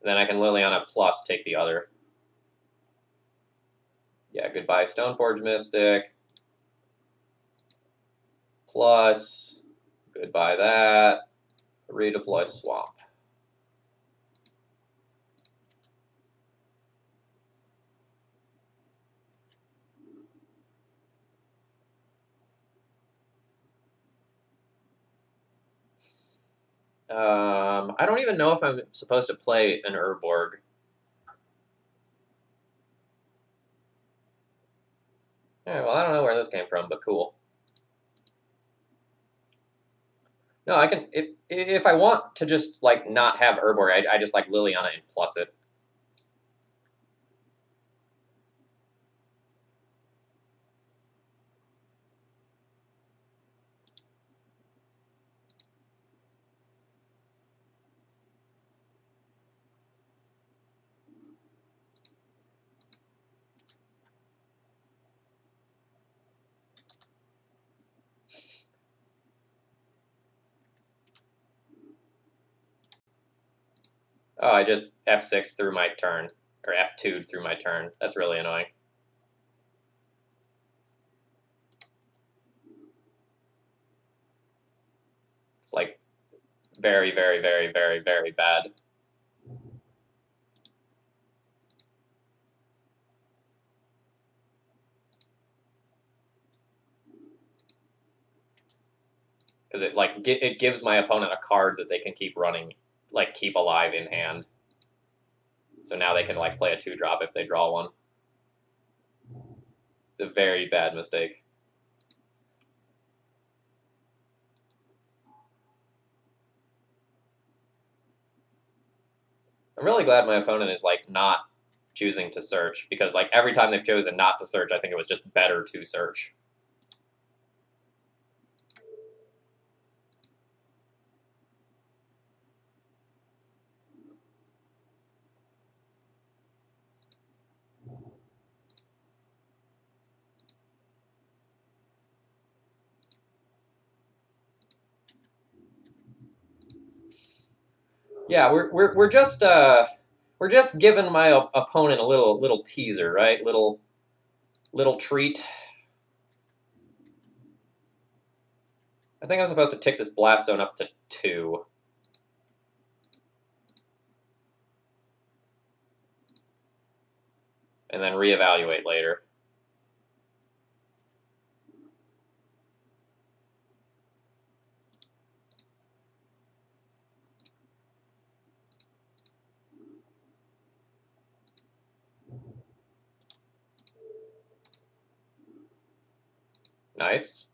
[SPEAKER 1] Then I can Liliana plus take the other. Yeah, goodbye Stoneforge Mystic. Plus, goodbye that. Redeploy Swamp. I don't even know if I'm supposed to play an Urborg. Yeah, well, I don't know where those came from, but cool. No, I can, if I want to just, like, not have Urborg, I just, like, Liliana and plus it. Oh, I just F6 through my turn, or F2'd through my turn. That's really annoying. It's, like, very, very, very, very, very bad. Because it, like, it gives my opponent a card that they can keep running, like, keep alive in hand. So now they can, like, play a 2-drop if they draw one. It's a very bad mistake. I'm really glad my opponent is, like, not choosing to search, because, like, every time they've chosen not to search, I think it was just better to search. Yeah, we're just giving my opponent a little teaser, right? Little treat. I think I'm supposed to tick this blast zone up to 2. And then reevaluate later. Nice.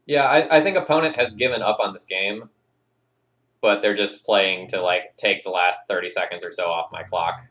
[SPEAKER 1] Yeah, I think opponent has given up on this game, but they're just playing to, like, take the last 30 seconds or so off my clock.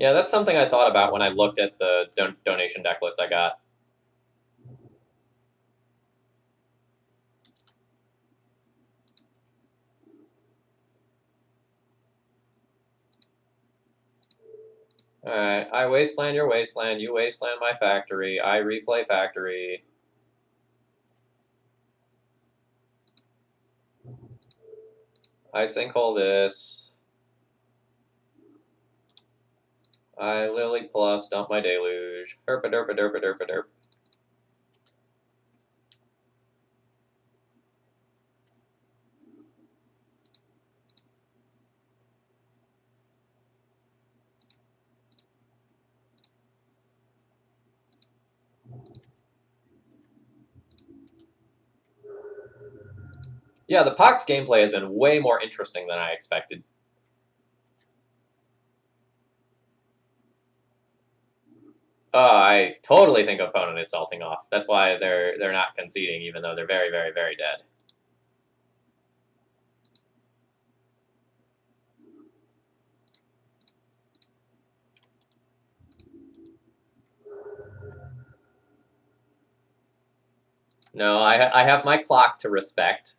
[SPEAKER 1] Yeah, that's something I thought about when I looked at the donation deck list I got. Alright, I wasteland your wasteland, you wasteland my factory, I replay factory. I sinkhole this. I lily plus, dump my deluge. Herpa derpa derpa derpa derp. Yeah, the Pox gameplay has been way more interesting than I expected. I totally think opponent is salting off. That's why they're not conceding, even though they're very, very, very dead. No, I have my clock to respect.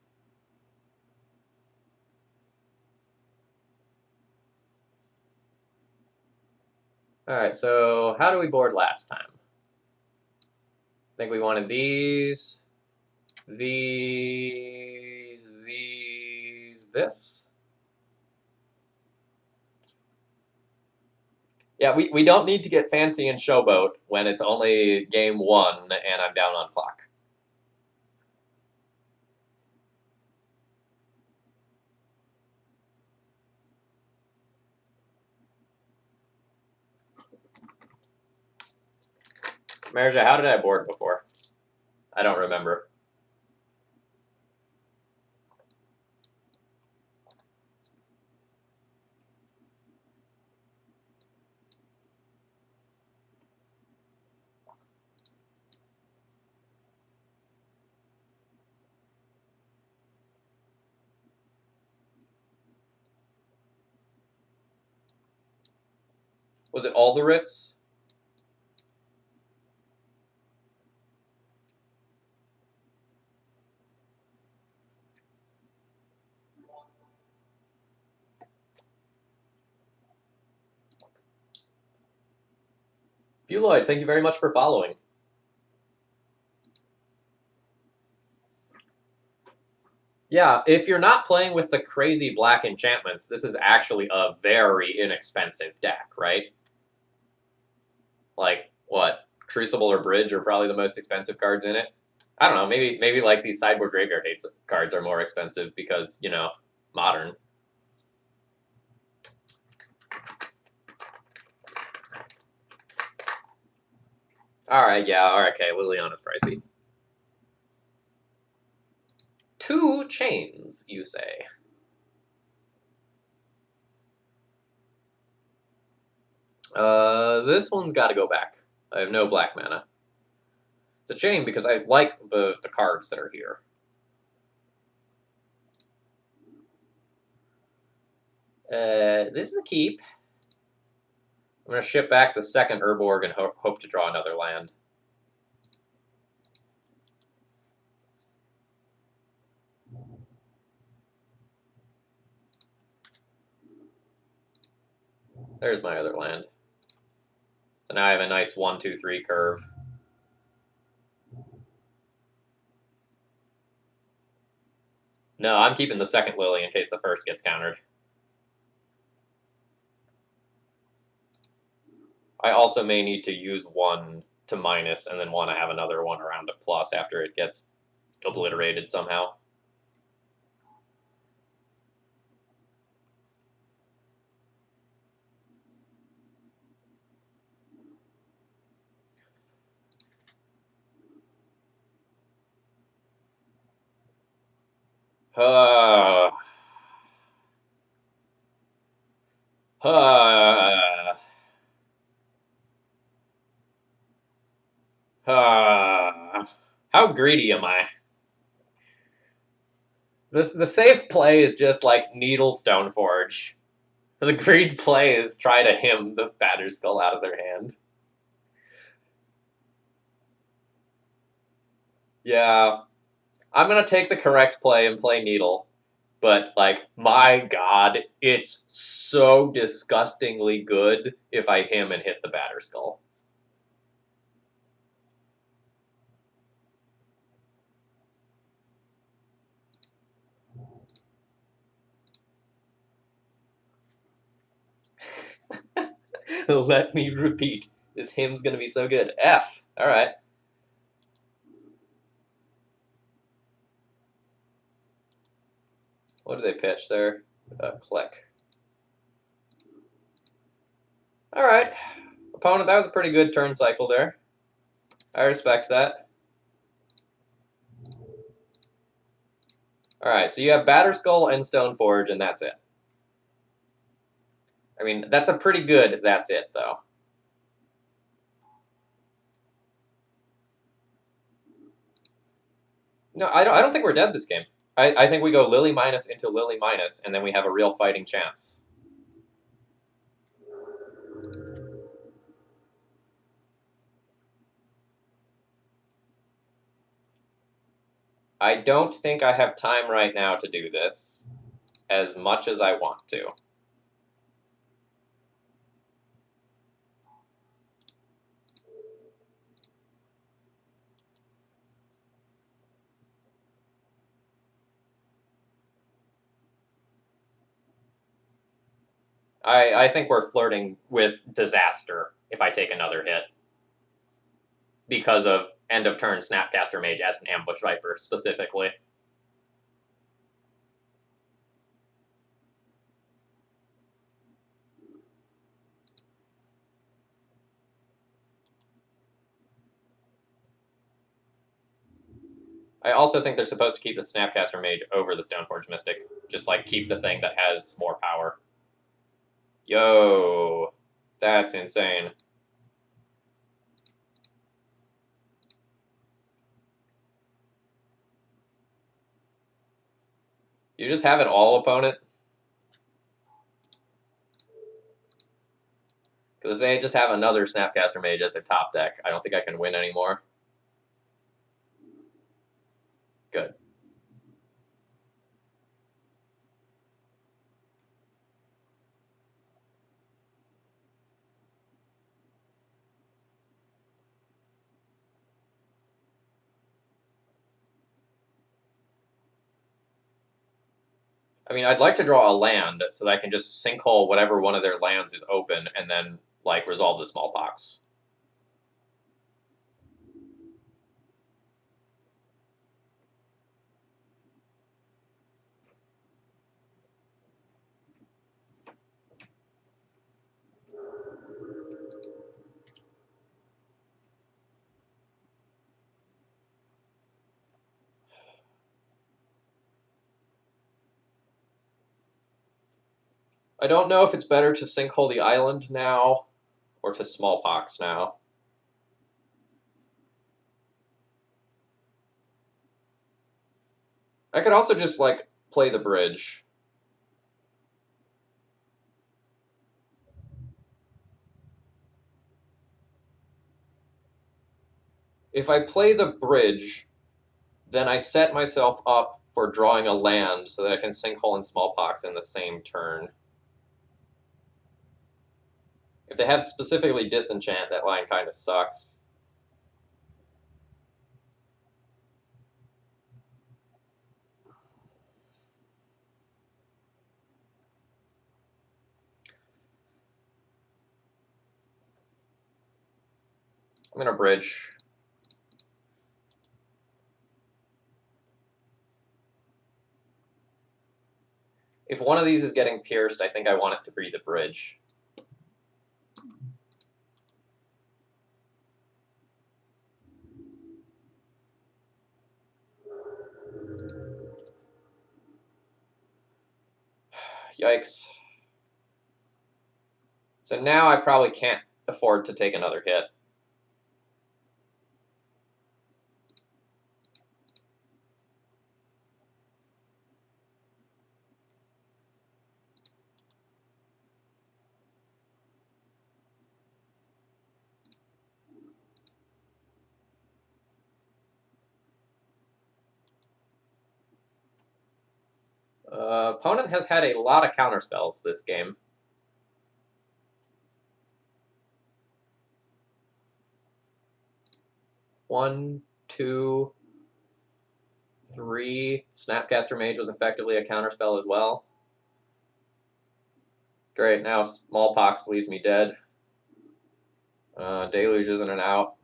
[SPEAKER 1] Alright, so how do we board last time? I think we wanted these, this. Yeah, we don't need to get fancy in Showboat when it's only game 1 and I'm down on clock. Marja, how did I board before? I don't remember. Was it all the Ritz? Buloid, thank you very much for following. Yeah, if you're not playing with the crazy black enchantments, this is actually a very inexpensive deck, right? Like, what? Crucible or Bridge are probably the most expensive cards in it. I don't know, maybe like these sideboard graveyard hates cards are more expensive because, you know, modern. Alright, yeah, alright, okay, Liliana's pricey. 2 chains, you say? This one's got to go back. I have no black mana. It's a chain because I like the cards that are here. This is a keep. I'm going to ship back the second Urborg and hope to draw another land. There's my other land. So now I have a nice 1-2-3 curve. No, I'm keeping the second Lily in case the first gets countered. I also may need to use one to minus and then want to have another one around to plus after it gets obliterated somehow. How greedy am I? The safe play is just like Needle Stoneforge. The greed play is try to hymn the Batterskull out of their hand. Yeah. I'm gonna take the correct play and play Needle. But, like, my god, it's so disgustingly good if I hymn and hit the Batterskull. Let me repeat. This hymn's gonna be so good. F. Alright. What do they pitch there? Click. Alright. Opponent, that was a pretty good turn cycle there. I respect that. Alright, so you have Batterskull and Stoneforge, and that's it. I mean, that's a pretty good that's it, though. No, I don't think we're dead this game. I think we go Lily minus into Lily minus, and then we have a real fighting chance. I don't think I have time right now to do this as much as I want to. I think we're flirting with disaster if I take another hit. Because of end of turn Snapcaster Mage as an Ambush Viper specifically. I also think they're supposed to keep the Snapcaster Mage over the Stoneforge Mystic. Just, like, keep the thing that has more power. Yo, that's insane. You just have it all, opponent? Because if they just have another Snapcaster Mage as their top deck, I don't think I can win anymore. Good. I mean, I'd like to draw a land so that I can just sinkhole whatever one of their lands is open and then, like, resolve the smallpox. I don't know if it's better to sinkhole the island now or to smallpox now. I could also just, like, play the bridge. If I play the bridge, then I set myself up for drawing a land so that I can sinkhole and smallpox in the same turn. If they have specifically disenchant, that line kind of sucks. I'm gonna bridge. If one of these is getting pierced, I think I want it to be the bridge. Yikes. So now I probably can't afford to take another hit. Opponent has had a lot of counterspells this game. One, two, three. Snapcaster Mage was effectively a counterspell as well. Great, now Smallpox leaves me dead. Deluge isn't an out.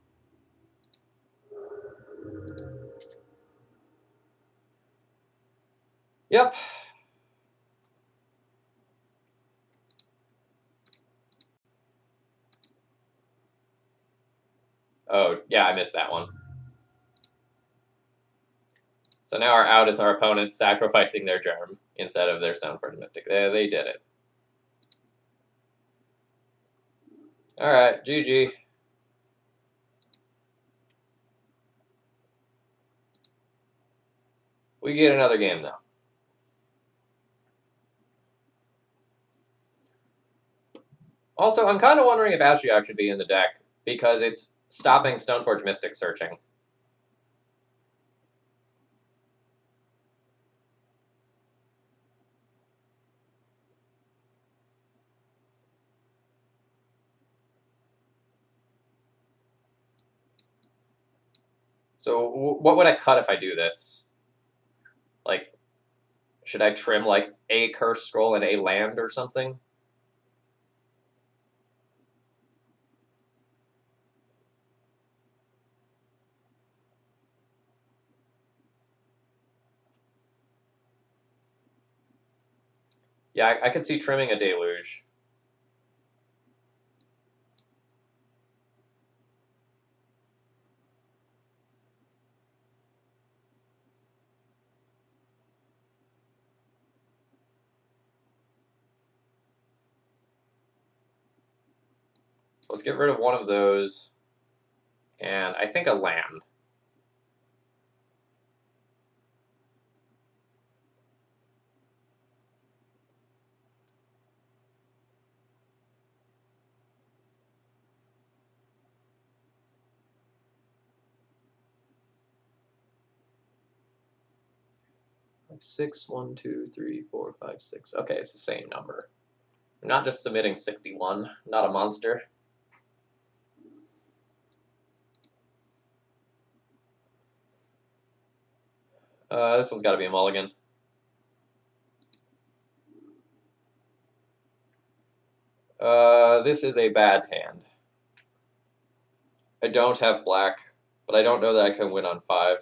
[SPEAKER 1] Yep. Oh, yeah, I missed that one. So now our out is our opponent sacrificing their germ instead of their Stoneforge Mystic. They did it. Alright, GG. We get another game now. Also, I'm kind of wondering if Ashiok should be in the deck, because it's stopping Stoneforge Mystic searching. So what would I cut if I do this? Like, should I trim like a Curse Scroll and a land or something? Yeah, I could see trimming a Deluge. Let's get rid of one of those. And I think a land. Six, 1, 2, 3, 4, 5, 6. Okay, it's the same number. I'm not just submitting 61. Not a monster. This one's got to be a mulligan. This is a bad hand. I don't have black, but I don't know that I can win on 5.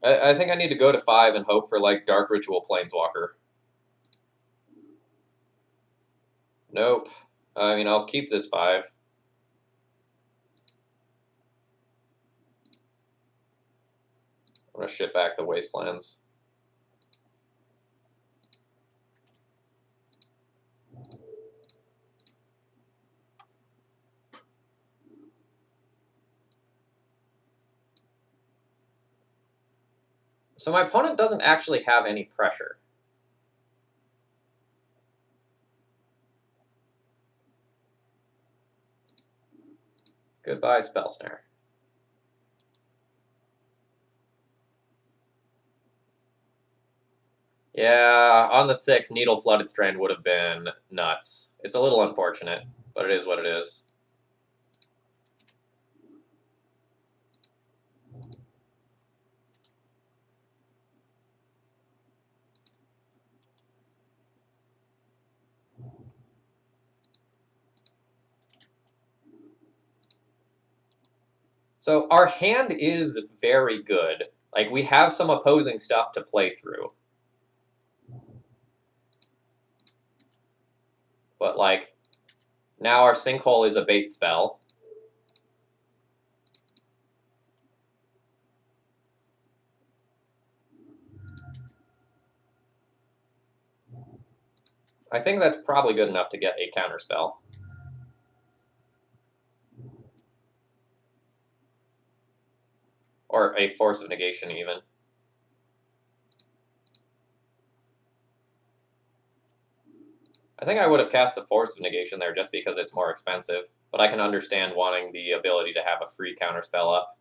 [SPEAKER 1] I think I need to go to 5 and hope for, like, Dark Ritual Planeswalker. Nope. I mean, I'll keep this 5. I'm going to ship back the Wastelands. So my opponent doesn't actually have any pressure. Goodbye, Spell Snare. Yeah, on the 6, Needle Flooded Strand would have been nuts. It's a little unfortunate, but it is what it is. So our hand is very good. Like, we have some opposing stuff to play through. But, like, now our Sinkhole is a bait spell. I think that's probably good enough to get a counterspell. Or a Force of Negation, even. I think I would have cast the Force of Negation there just because it's more expensive, but I can understand wanting the ability to have a free counterspell up.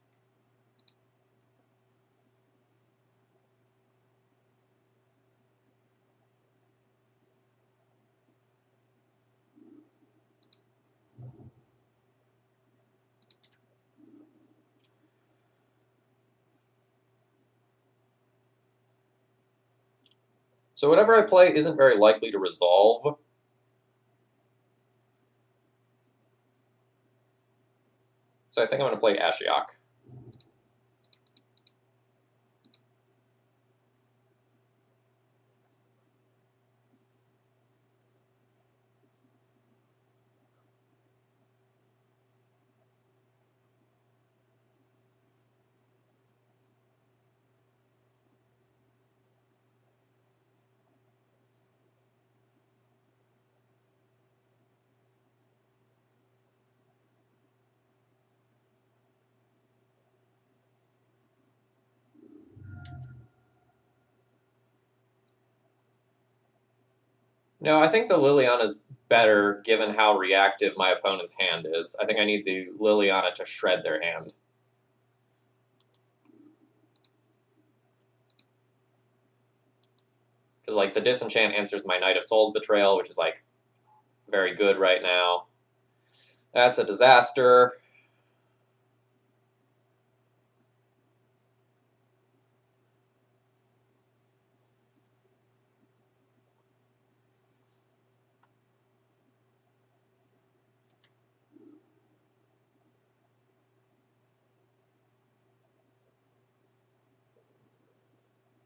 [SPEAKER 1] So whatever I play isn't very likely to resolve. So I think I'm going to play Ashiok. No, I think the Liliana's better given how reactive my opponent's hand is. I think I need the Liliana to shred their hand. Because, like, the Disenchant answers my Knight of Souls Betrayal, which is, like, very good right now. That's a disaster.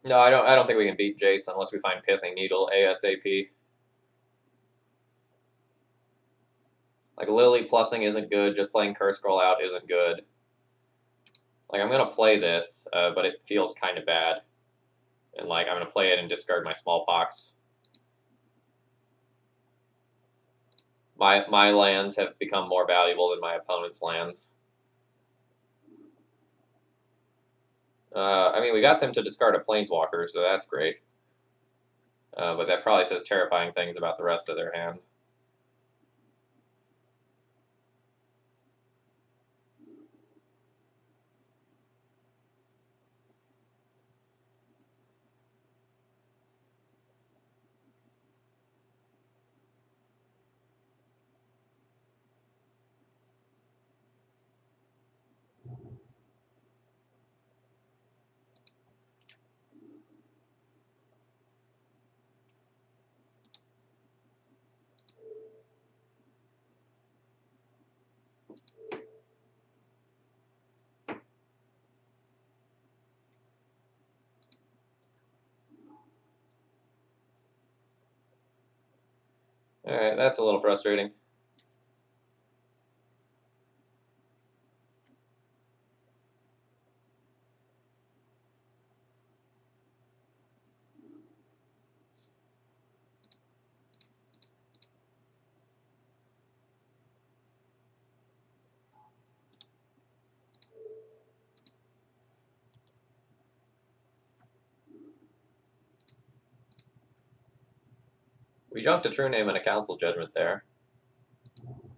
[SPEAKER 1] No, I don't think we can beat Jace unless we find Pithing Needle ASAP. Like, Lily plussing isn't good, just playing Curse Scroll out isn't good. Like, I'm gonna play this, but it feels kind of bad. And, like, I'm gonna play it and discard my Smallpox. My lands have become more valuable than my opponent's lands. I mean, we got them to discard a Planeswalker, so that's great. But that probably says terrifying things about the rest of their hand. Alright, that's a little frustrating. We jumped a True Name and a Council Judgment there,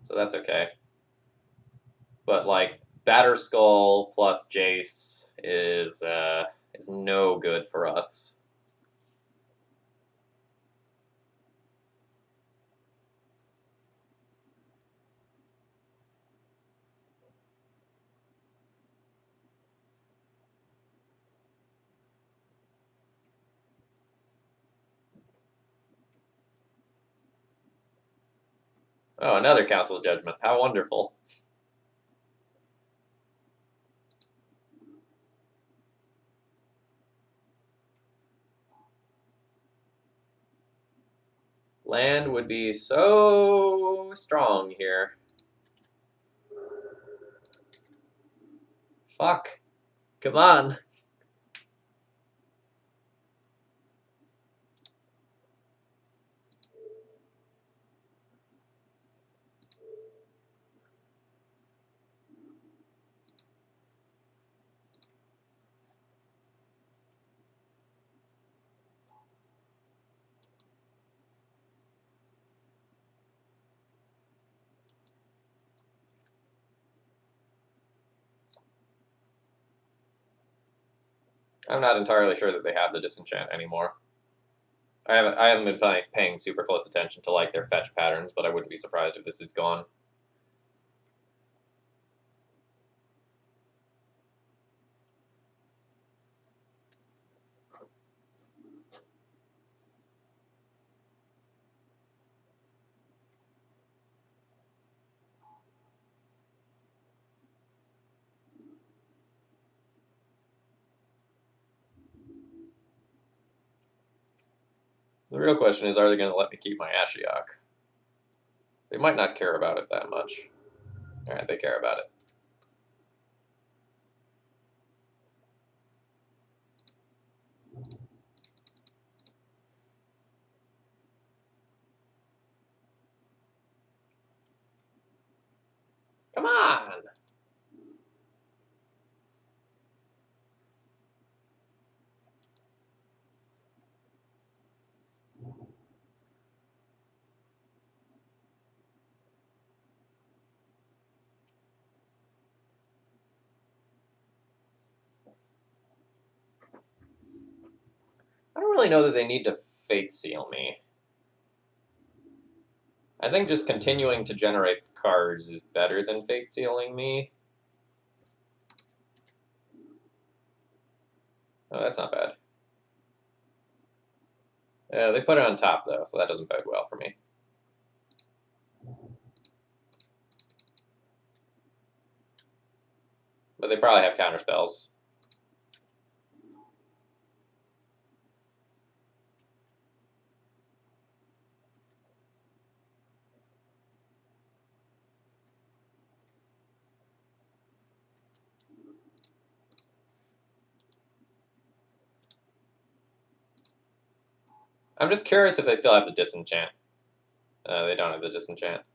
[SPEAKER 1] so that's okay. But, like, Batterskull plus Jace is no good for us. Oh, another Council Judgment. How wonderful. Land would be so strong here. Fuck. Come on. I'm not entirely sure that they have the disenchant anymore. I haven't been paying super close attention to like their fetch patterns, but I wouldn't be surprised if this is gone. The real question is, are they going to let me keep my Ashiok? They might not care about it that much. Alright, they care about it. Come on! I don't really know that they need to Fate Seal me. I think just continuing to generate cards is better than Fate Sealing me. Oh, that's not bad. They put it on top, though, so that doesn't bode well for me. But they probably have counterspells. I'm just curious if they still have the disenchant. They don't have the disenchant.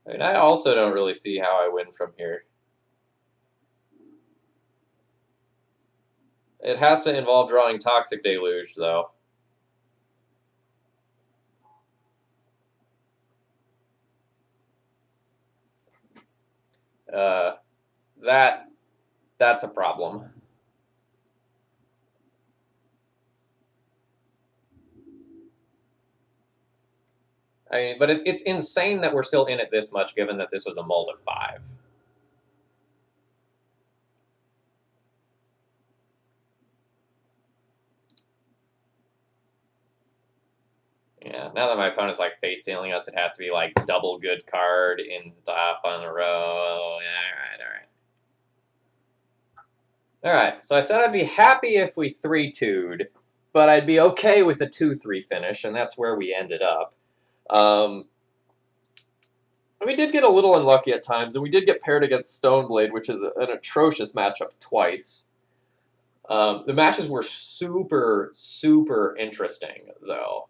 [SPEAKER 1] I mean, I also don't really see how I win from here. It has to involve drawing Toxic Deluge, though. Uh, that's a problem. I mean, but it's insane that we're still in it this much, given that this was a mold of 5. Yeah, now that my opponent's like Fate Sealing us, it has to be like double good card in the top on a row. Yeah, alright, so I said I'd be happy if we 3-2'd, but I'd be okay with a 2-3 finish, and that's where we ended up. We did get a little unlucky at times, and we did get paired against Stoneblade, which is an atrocious matchup twice. The matches were super, super interesting, though.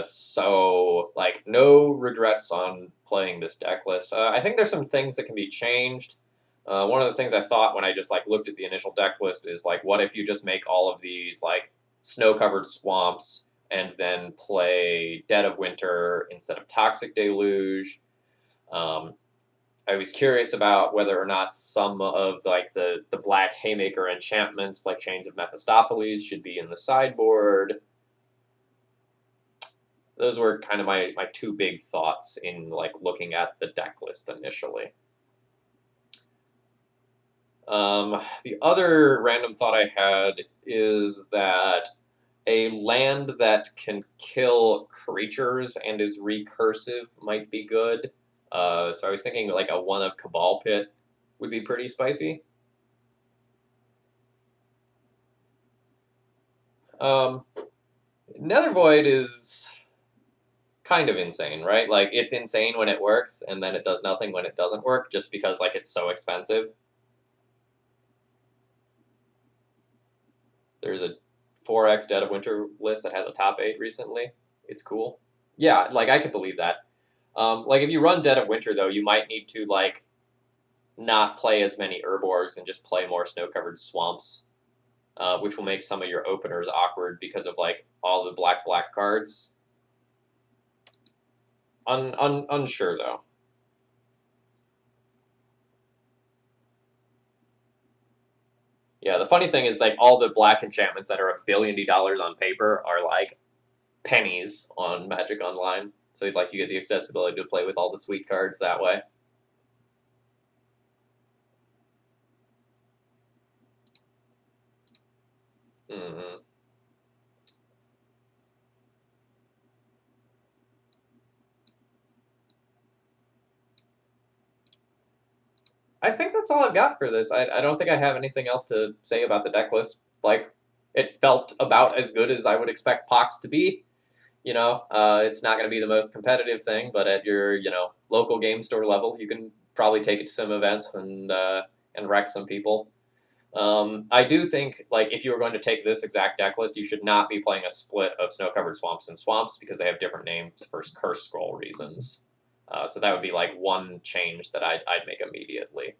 [SPEAKER 1] So, like, no regrets on playing this deck list. I think there's some things that can be changed. One of the things I thought when I just, like, looked at the initial deck list is, like, what if you just make all of these, like, snow-covered swamps and then play Dead of Winter instead of Toxic Deluge? I was curious about whether or not some of like the black Haymaker enchantments, like Chains of Mephistopheles, should be in the sideboard. Those were kind of my two big thoughts in like looking at the deck list initially. The other random thought I had is that a land that can kill creatures and is recursive might be good. So I was thinking like a 1 of Cabal Pit would be pretty spicy. Nether Void is kind of insane, right? Like it's insane when it works, and then it does nothing when it doesn't work, just because like it's so expensive. There's a 4x Dead of Winter list that has a top 8 recently. It's cool. Yeah, like I could believe that. Like if you run Dead of Winter though, you might need to like not play as many Urborgs and just play more snow-covered swamps, which will make some of your openers awkward because of like all the black cards. Unsure though. Yeah, the funny thing is, like, all the black enchantments that are $1 billion on paper are, like, pennies on Magic Online. So, like, you get the accessibility to play with all the sweet cards that way. Mm-hmm. I think that's all I've got for this. I don't think I have anything else to say about the deck list. Like, it felt about as good as I would expect Pox to be. You know, it's not going to be the most competitive thing, but at your, you know, local game store level, you can probably take it to some events and wreck some people. I do think, like, if you were going to take this exact deck list, you should not be playing a split of Snow-Covered Swamps and Swamps because they have different names for Curse Scroll reasons. So that would be, like, one change that I'd make immediately.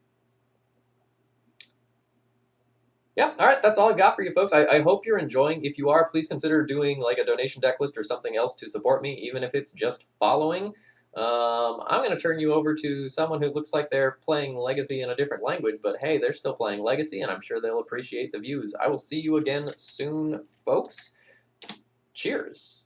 [SPEAKER 1] Yeah, all right, that's all I've got for you folks. I hope you're enjoying. If you are, please consider doing, like, a donation deck list or something else to support me, even if it's just following. I'm going to turn you over to someone who looks like they're playing Legacy in a different language, but hey, they're still playing Legacy, and I'm sure they'll appreciate the views. I will see you again soon, folks. Cheers.